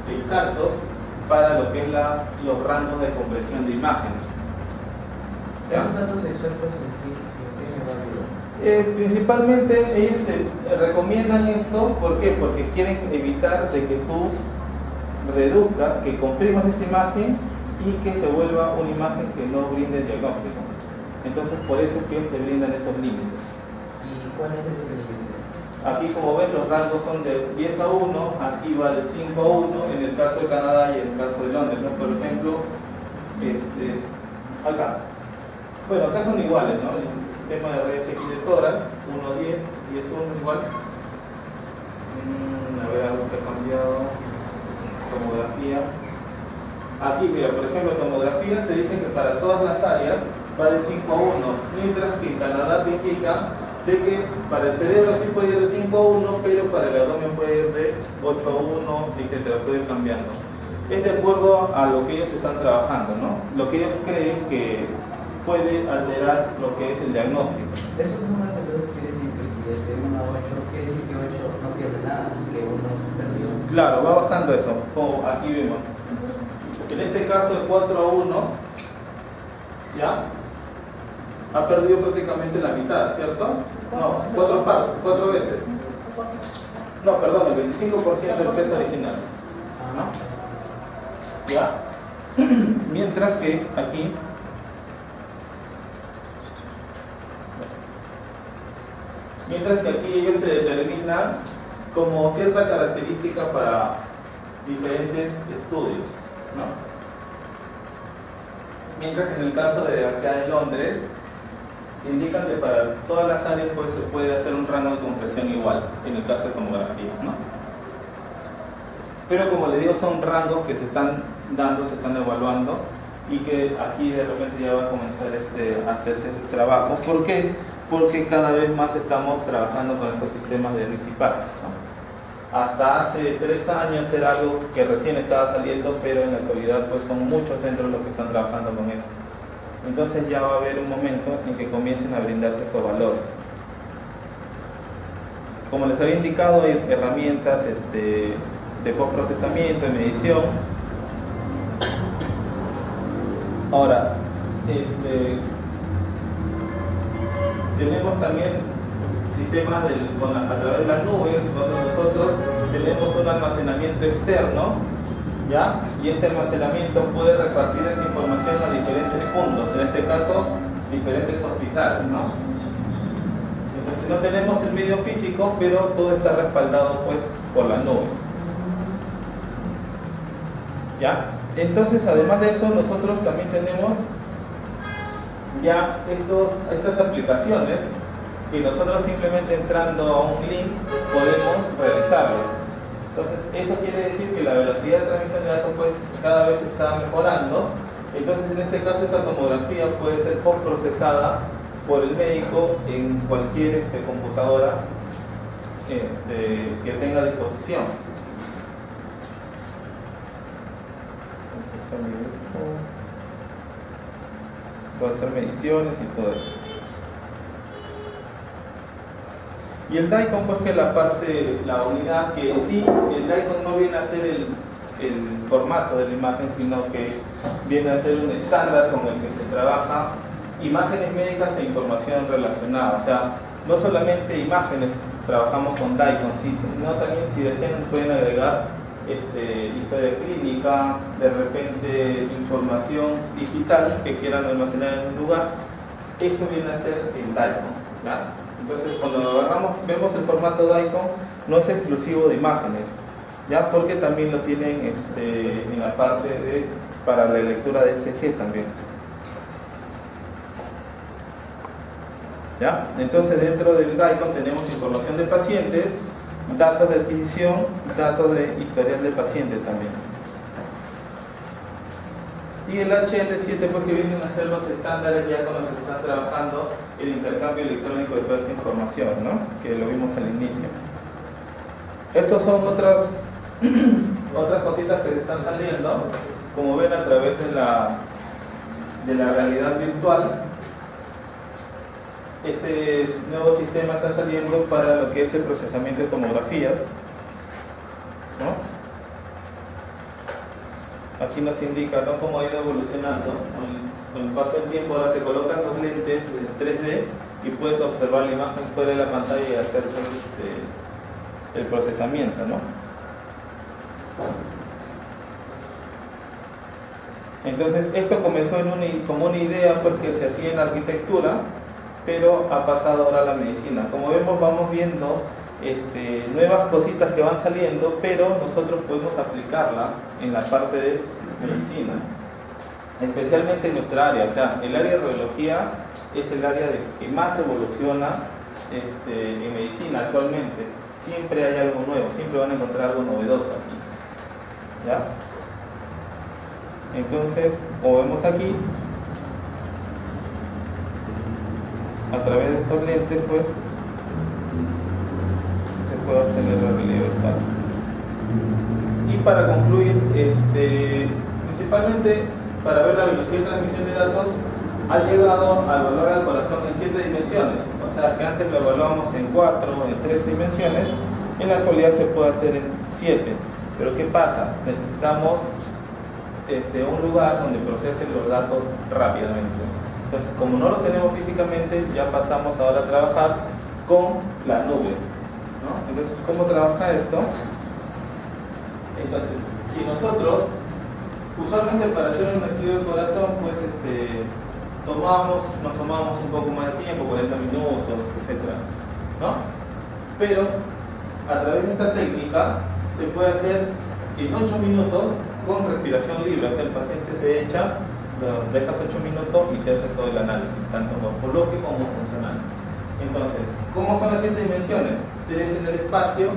exactos para lo que es los rangos de compresión de imágenes. ¿Ya?
¿Esos datos exactos en sí?
Principalmente ellos te recomiendan esto, ¿por qué? Porque quieren evitar de que tú reduzcas, que comprimas esta imagen y que se vuelva una imagen que no brinde diagnóstico. Entonces por eso es que ellos te brindan esos límites.
¿Y cuál es ese límite?
Aquí como ven los rangos son de 10 a 1, aquí va de 5 a 1 en el caso de Canadá y en el caso de Londres, ¿no? Por ejemplo, acá. Bueno, acá son iguales, ¿no? Tema de rayos X de tórax, 1 a 10, 10 1 igual. A ver, algo que ha cambiado. Tomografía. Aquí, mira, por ejemplo, tomografía te dice que para todas las áreas va de 5 a 1, mientras que en Canadá te indica de que para el cerebro sí puede ir de 5 a 1, pero para el abdomen puede ir de 8 a 1, etc. Puede ir cambiando. Es de acuerdo a lo que ellos están trabajando, ¿no? Lo que ellos creen que puede alterar lo que es el diagnóstico.
Eso es una cosa que quiere decir que quiere decir que 8 no pierde nada, que 1 perdió.
Claro, va bajando eso, como aquí vemos. En este caso es 4 a 1, ¿ya? Ha perdido prácticamente la mitad, ¿cierto? No, 4 veces. No, perdón, el 25% del peso original, ¿no? ¿Ya? Mientras que aquí ellos te determinan como cierta característica para diferentes estudios, ¿no? Mientras que en el caso de acá en Londres indican que para todas las áreas pues, se puede hacer un rango de compresión igual, en el caso de tomografía, ¿no? Pero como les digo, son rangos que se están dando, se están evaluando y que aquí de repente ya va a comenzar a hacerse este trabajo. ¿Por qué? Porque cada vez más estamos trabajando con estos sistemas de RIS-IPAC, ¿no? Hasta hace 3 años era algo que recién estaba saliendo, pero en la actualidad pues son muchos centros los que están trabajando con esto. Entonces ya va a haber un momento en que comiencen a brindarse estos valores. Como les había indicado, hay herramientas de postprocesamiento, de medición. Ahora, tenemos también sistemas a través de las nubes, donde nosotros tenemos un almacenamiento externo, ¿ya? Y este almacenamiento puede repartir esa información a diferentes puntos, en este caso, diferentes hospitales, ¿no? Entonces no tenemos el medio físico, pero todo está respaldado pues por la nube, ¿ya? Entonces, además de eso, nosotros también tenemos ya estas aplicaciones que nosotros simplemente entrando a un link podemos realizarlo. Entonces, eso quiere decir que la velocidad de transmisión de datos pues, cada vez está mejorando. Entonces, en este caso, esta tomografía puede ser postprocesada por el médico en cualquier computadora que tenga a disposición. Puede hacer mediciones y todo eso. Y el DICOM, pues que la unidad que en sí, el DICOM no viene a ser el formato de la imagen, sino que viene a ser un estándar con el que se trabaja imágenes médicas e información relacionada. O sea, no solamente imágenes trabajamos con DICOM, sino también si desean pueden agregar historia clínica, de repente información digital que quieran almacenar en un lugar. Eso viene a ser el DICOM, ¿ya? Entonces cuando vemos el formato DICOM no es exclusivo de imágenes, ¿ya? Porque también lo tienen en la parte para la lectura de ECG también, ¿ya? Entonces dentro del DICOM tenemos información de pacientes, datos de adquisición, datos de historial de paciente también. Y el HL7 pues que vienen a ser los estándares ya con los que están trabajando el intercambio electrónico de toda esta información, ¿no? Que lo vimos al inicio. Estos son otras cositas que están saliendo, como ven a través de la realidad virtual. Este nuevo sistema está saliendo para lo que es el procesamiento de tomografías, ¿no? Aquí nos indica, ¿no?, cómo ha ido evolucionando. Con el paso del tiempo ahora te colocan los lentes en 3D y puedes observar la imagen fuera de la pantalla y hacer el procesamiento, ¿no? Entonces esto comenzó como una idea pues, que se hacía en la arquitectura, pero ha pasado ahora a la medicina. Como vemos, vamos viendo nuevas cositas que van saliendo, pero nosotros podemos aplicarla en la parte de medicina, especialmente en nuestra área. O sea, el área de radiología es el área que más evoluciona en medicina actualmente. Siempre hay algo nuevo, siempre van a encontrar algo novedoso aquí, ¿ya? Entonces, como vemos aquí, a través de estos lentes pues se puede obtener la libertad. Y para concluir, principalmente para ver la velocidad de transmisión de datos, ha llegado al valor al corazón en 7 dimensiones. O O sea, que antes lo evaluábamos en 4 o en 3 dimensiones, en la actualidad se puede hacer en 7. Pero ¿qué pasa? Necesitamos un lugar donde procese los datos rápidamente. Entonces, como no lo tenemos físicamente, ya pasamos ahora a trabajar con la nube, ¿no? Entonces, ¿cómo trabaja esto? Entonces, si nosotros, usualmente para hacer un estudio de corazón, pues nos tomamos un poco más de tiempo, 40 minutos, etc., ¿no? Pero a través de esta técnica se puede hacer en 8 minutos con respiración libre. O sea, el paciente se echa, lo dejas 8 minutos y te hace todo el análisis, tanto morfológico como funcional. Entonces, ¿cómo son las 7 dimensiones? 3 en el espacio,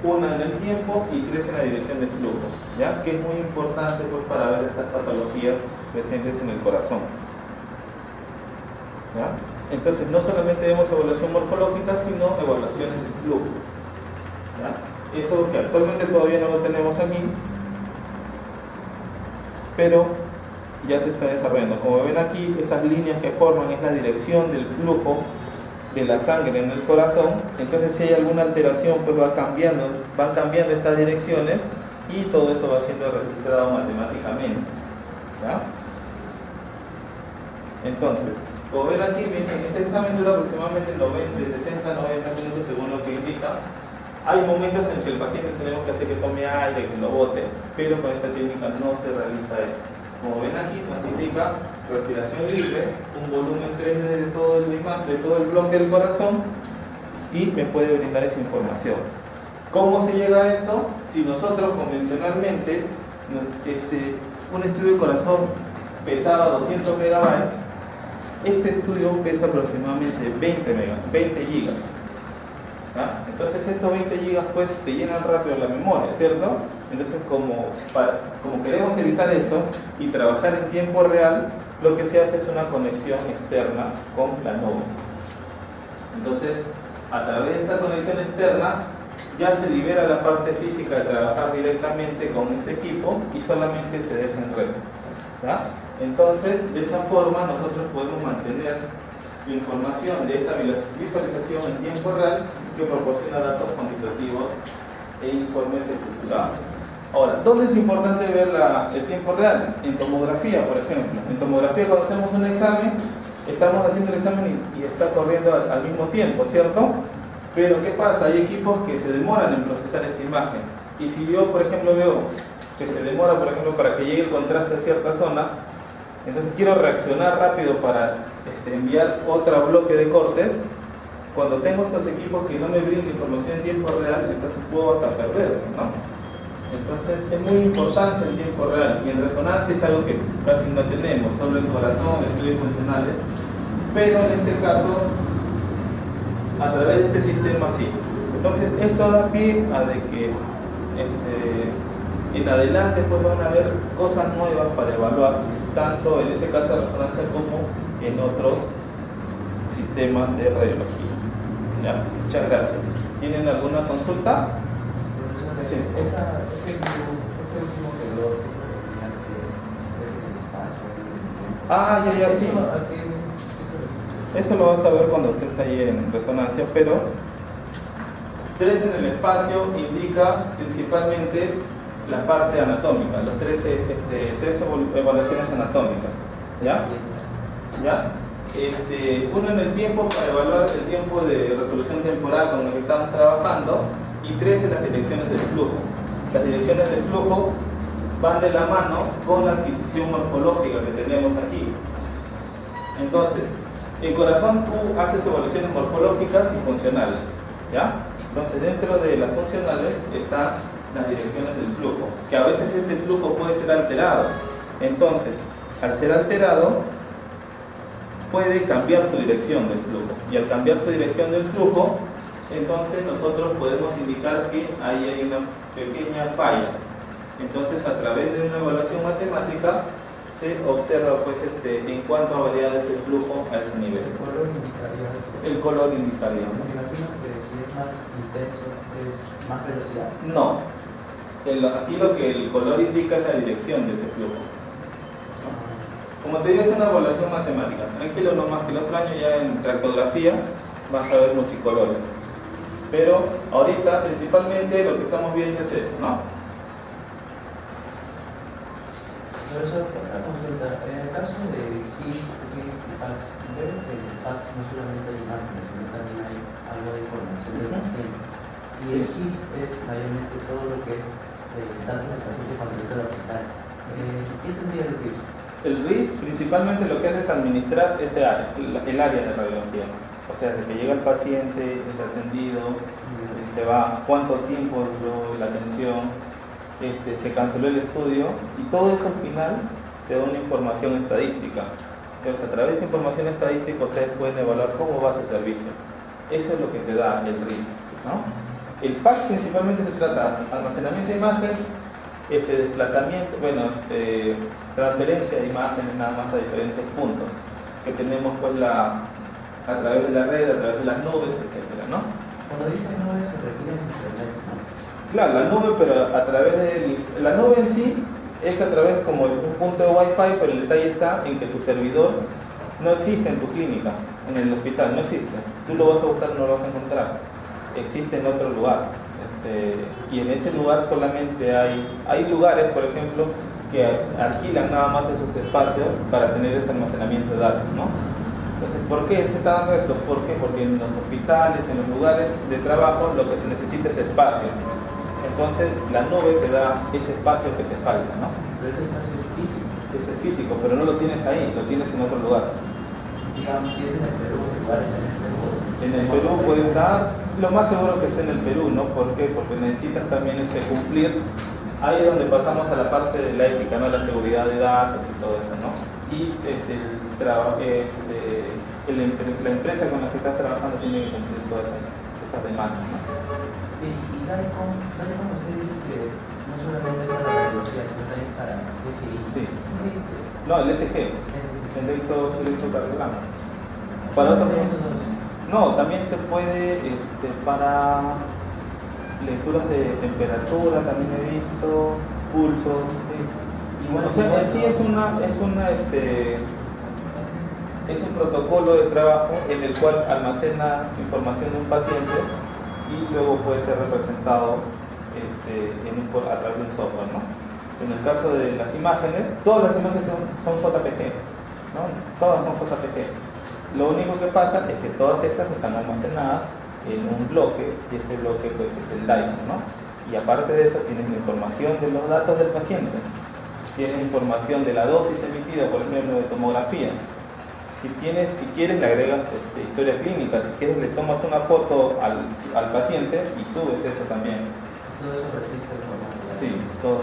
1 en el tiempo y 3 en la dirección de flujo, ¿ya? Que es muy importante, pues, para ver estas patologías presentes en el corazón, ¿ya? Entonces, no solamente vemos evaluación morfológica, sino evaluaciones de flujo, ¿ya? Eso que actualmente todavía no lo tenemos aquí, pero ya se está desarrollando. Como ven aquí, esas líneas que forman es la dirección del flujo de la sangre en el corazón. Entonces, si hay alguna alteración, pues van cambiando estas direcciones y todo eso va siendo registrado matemáticamente, ¿ya? Entonces, como ven aquí, este examen dura aproximadamente 60, 90 minutos según lo que indica. Hay momentos en que el paciente tenemos que hacer que tome aire, que lo bote, pero con esta técnica no se realiza eso. Como ven aquí, nos indica respiración libre, un volumen 3D de todo el bloque del corazón, y me puede brindar esa información. ¿Cómo se llega a esto? Si nosotros convencionalmente, un estudio de corazón pesaba 200 megabytes, este estudio pesa aproximadamente 20 gigas. ¿Ah? Entonces estos 20 gigas pues te llenan rápido la memoria, ¿cierto? Entonces como queremos evitar eso y trabajar en tiempo real, lo que se hace es una conexión externa con la nube. Entonces, a través de esta conexión externa ya se libera la parte física de trabajar directamente con este equipo y solamente se deja en red, ¿ya? Entonces, de esa forma nosotros podemos mantener la información de esta visualización en tiempo real que proporciona datos cuantitativos e informes estructurados. Ahora, ¿dónde es importante ver el tiempo real? En tomografía, por ejemplo. En tomografía, cuando hacemos un examen, estamos haciendo el examen y está corriendo al mismo tiempo, ¿cierto? Pero ¿qué pasa? Hay equipos que se demoran en procesar esta imagen. Y si yo, por ejemplo, veo que se demora, por ejemplo, para que llegue el contraste a cierta zona, entonces quiero reaccionar rápido para enviar otro bloque de cortes. Cuando tengo estos equipos que no me brindan información en tiempo real, entonces puedo hasta perderlo, ¿no? Entonces es muy importante el tiempo real, y en resonancia es algo que casi no tenemos, solo en corazón, estudios funcionales, pero en este caso, a través de este sistema sí. Entonces esto da pie a de que en adelante pues van a haber cosas nuevas para evaluar, tanto en este caso de resonancia como en otros sistemas de radiología. ¿Ya? Muchas gracias. ¿Tienen alguna consulta? Sí.
Ese último color que
Ah, ya, sí. Eso lo vas a ver cuando estés ahí en resonancia, pero 3 en el espacio indica principalmente la parte anatómica, los 3 evaluaciones anatómicas, ¿ya? ¿Ya? 1 en el tiempo para evaluar el tiempo de resolución temporal con el que estamos trabajando, y 3 de las direcciones del flujo. Las direcciones del flujo van de la mano con la adquisición morfológica que tenemos aquí. Entonces, en corazón tú haces evaluaciones morfológicas y funcionales, ¿ya? Entonces, dentro de las funcionales están las direcciones del flujo, que a veces este flujo puede ser alterado. Entonces, al ser alterado, puede cambiar su dirección del flujo, y al cambiar su dirección del flujo, entonces nosotros podemos indicar que ahí hay una pequeña falla. Entonces, a través de una evaluación matemática se observa pues en cuánto ha variado ese flujo a ese nivel.
El color indicaría.
El color indicaría.
Me imagino que si es más intenso es más velocidad.
No. Aquí lo que el color indica es la dirección de ese flujo. Como te digo, es una evaluación matemática. Tranquilo, no más que el otro año ya en tractografía vas a ver multicolores. Pero ahorita principalmente lo que estamos viendo es esto, ¿no?
Profesor, otra consulta. En el caso de GIS, GIS y PAX, veo que en el PAX no solamente hay imágenes, sino también hay algo de información del paciente. Y el GIS es mayormente todo lo que es datos del paciente cuando entra al hospital. ¿Qué tendría el GIS?
El RIS principalmente lo que hace es administrar ese área, el área de radiología. O sea, desde que llega el paciente, es atendido, se va, cuánto tiempo duró la atención, se canceló el estudio, y todo eso al final te da una información estadística. Entonces, a través de esa información estadística ustedes pueden evaluar cómo va su servicio. Eso es lo que te da el RIS, ¿no? El PAC principalmente se trata de almacenamiento de imagen, desplazamiento, transferencia de imágenes nada más a diferentes puntos que tenemos pues a través de la red, a través de las nubes, etcétera, ¿no?
Cuando dicen nubes se refiere a internet, ¿no?
Claro, la nube, pero a través de la nube en sí es a través como un punto de Wi-Fi, pero el detalle está en que tu servidor no existe en tu clínica, en el hospital, no existe. Tú lo vas a buscar, no lo vas a encontrar. Existe en otro lugar. Y en ese lugar solamente hay lugares, por ejemplo, que alquilan nada más esos espacios para tener ese almacenamiento de datos, ¿no? Entonces, ¿por qué se está dando esto? ¿Por qué? Porque en los hospitales, en los lugares de trabajo, lo que se necesita es espacio. Entonces, la nube te da ese espacio que te falta, ¿no?
Pero ese espacio es físico.
Ese es físico, pero no lo tienes ahí, lo tienes en otro lugar.
Digamos, si es en el Perú, el lugar está en el Perú.
En el Perú puede estar, lo más seguro que esté en el Perú, ¿no? ¿Por qué? Porque necesitas también cumplir, ahí es donde pasamos a la parte de la ética, ¿no? La seguridad de datos y todo eso, ¿no? Y la empresa con la que estás trabajando tiene que cumplir todas esas demandas, ¿no?
Y DICOM usted dice que no solamente para la radiología, sino también para CGI.
Sí.
¿CGI qué es?
No, el SG, el electrocardiograma. Para otros, no, también se puede para lecturas de temperatura, también he visto, pulsos. Sí.
Igual,
o sea, en sí es un protocolo de trabajo en el cual almacena información de un paciente y luego puede ser representado a través de un software, ¿no? En el caso de las imágenes, todas las imágenes son JPG, ¿no? Todas son JPG. Lo único que pasa es que todas estas están almacenadas en un bloque, y este bloque pues es el DICOM, ¿no? Y aparte de eso tienes la información de los datos del paciente, tienes información de la dosis emitida, por ejemplo, de tomografía. Si quieres le agregas historia clínica, si quieres le tomas una foto al paciente y subes eso también.
Todo eso resiste el formato.
Sí, todo.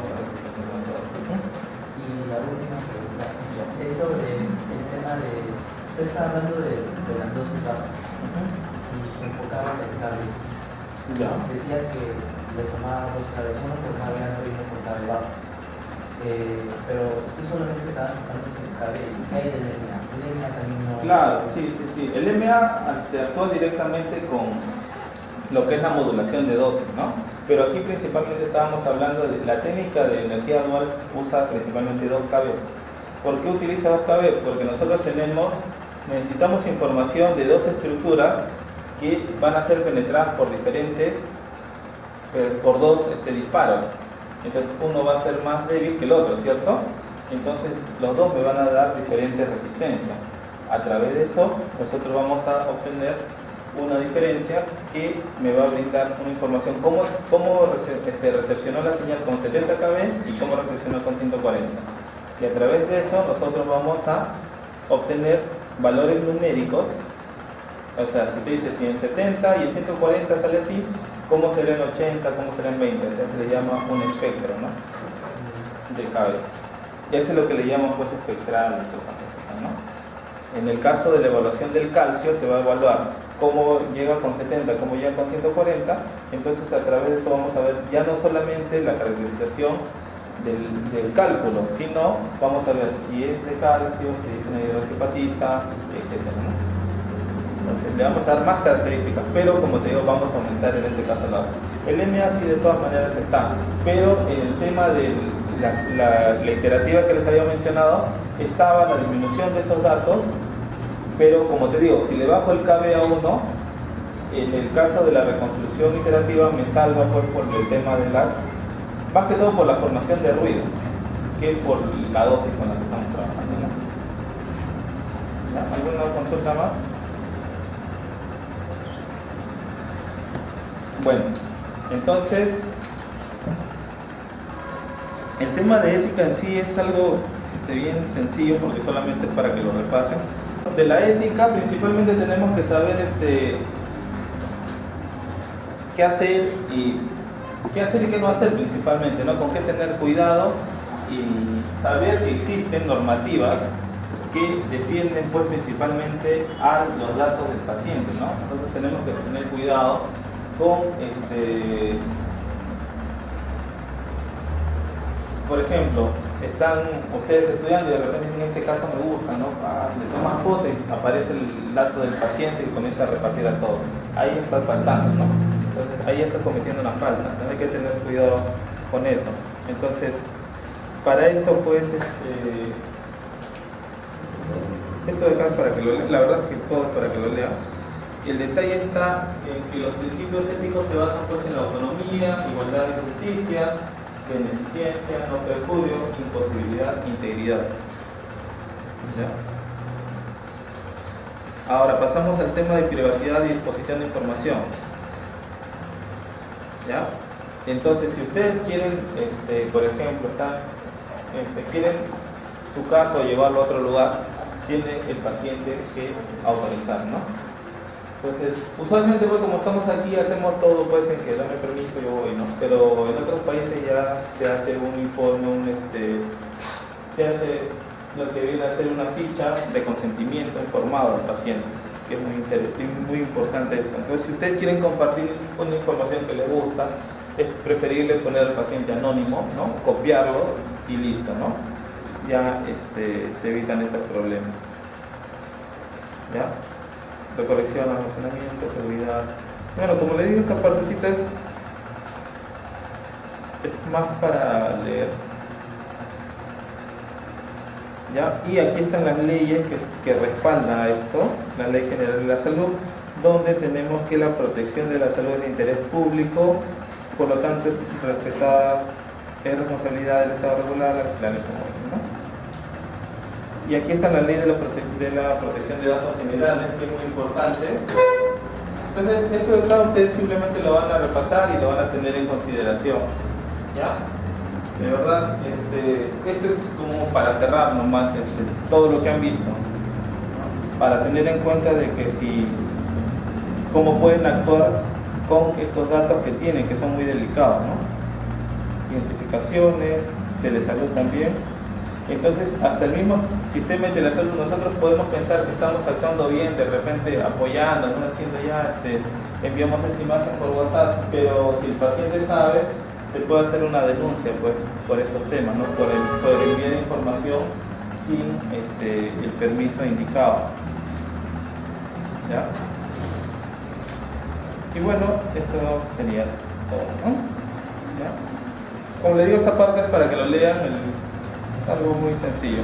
Y la última pregunta es sobre el tema de... Usted estaba hablando de las dos etapas y se enfocaba en el cable.
Ya.
Decía que le tomaba dos cables, uno por cable alto y uno por cable bajo. Pero usted solamente estaba enfocando en el cable y ¿qué hay del LMA? El LMA también no...
Claro, sí. El LMA actúa directamente con lo que es la modulación de dosis, ¿no? Pero aquí principalmente estábamos hablando de la técnica de energía dual, usa principalmente 2kB. ¿Por qué utiliza 2kB? Porque nosotros necesitamos información de dos estructuras que van a ser penetradas por por dos disparos. Entonces uno va a ser más débil que el otro, ¿cierto? Entonces los dos me van a dar diferentes resistencias. A través de eso nosotros vamos a obtener una diferencia que me va a brindar una información cómo recepcionó la señal con 70 kB y cómo recepcionó con 140. Y a través de eso nosotros vamos a obtener valores numéricos. O sea, si te dice si en 70 y en 140 sale así, ¿cómo será en 80? ¿Cómo será en 20? O sea, se le llama un espectro, ¿no? De kB. Y eso es lo que le llamamos pues espectral, ¿no? En el caso de la evaluación del calcio, te va a evaluar cómo llega con 70, cómo llega con 140. Entonces a través de eso vamos a ver ya no solamente la caracterización del cálculo, sino vamos a ver si es de calcio, si es una hidroxiapatita, etc., ¿no? Entonces le vamos a dar más características, pero como te digo, vamos a aumentar en este caso la dosis. El MA sí de todas maneras está, pero en el tema de la iterativa que les había mencionado, estaba la disminución de esos datos, pero como te digo, si le bajo el KB a 1, en el caso de la reconstrucción iterativa me salva pues por el tema de las, más que todo por la formación de ruido, que es por la dosis con la que estamos trabajando, ¿no? ¿Ya? ¿Alguna consulta más? Bueno, entonces el tema de ética en sí es algo bien sencillo porque solamente es para que lo repasen. De la ética principalmente tenemos que saber qué hacer y qué no hacer principalmente, ¿no? Con qué tener cuidado y saber que existen normativas que defienden pues principalmente a los datos del paciente, ¿no? Nosotros tenemos que tener cuidado con por ejemplo, están ustedes estudiando y de repente en este caso me buscan, ¿no? Le toman foto y aparece el dato del paciente y comienza a repartir a todos. Ahí está faltando, ¿no? Entonces ahí está cometiendo una falta, ¿no? Hay que tener cuidado con eso. Entonces, para esto pues esto de acá es para que lo lean, la verdad que todo es para que lo lean. El detalle está en que los principios éticos se basan pues en la autonomía, igualdad y justicia, beneficencia, no perjurio, imposibilidad, integridad. ¿Ya? Ahora pasamos al tema de privacidad y disposición de información. ¿Ya? Entonces, si ustedes quieren, por ejemplo, quieren su caso llevarlo a otro lugar, tiene el paciente que autorizar, ¿no? Entonces, usualmente pues como estamos aquí hacemos todo pues en que dame permiso, yo voy, ¿no? Pero en otros países ya se hace un informe, se hace lo que viene a ser una ficha de consentimiento informado al paciente, que es muy importante esto. Entonces, si ustedes quieren compartir una información que les gusta, es preferible poner al paciente anónimo, ¿no? Copiarlo y listo, ¿no? Ya se evitan estos problemas. ¿Ya? Recolección, almacenamiento, seguridad. Bueno, como les digo, esta partecita es más para leer. ¿Ya? Y aquí están las leyes que respaldan a esto, la Ley General de la Salud, donde tenemos que la protección de la salud es de interés público, por lo tanto es respetada, es responsabilidad del Estado regular, la ley común, ¿no? Y aquí está la ley de la protección de datos generales, que es muy importante. Entonces, esto de acá ustedes simplemente lo van a repasar y lo van a tener en consideración. ¿Ya? De verdad, esto es como para cerrar nomás todo lo que han visto, ¿no? Para tener en cuenta de que cómo pueden actuar con estos datos que tienen, que son muy delicados, ¿no? Identificaciones, telesalud también. Entonces, hasta el mismo sistema de telesalud nosotros podemos pensar que estamos actuando bien, de repente apoyando, ¿no? Haciendo ya, enviamos esta imagen por WhatsApp, pero si el paciente sabe, se puede hacer una denuncia pues, por estos temas, ¿no? Por enviar información sin el permiso indicado. ¿Ya? Y bueno, eso sería todo, ¿no? ¿Ya? Como les digo, esta parte es para que lo lean, es algo muy sencillo.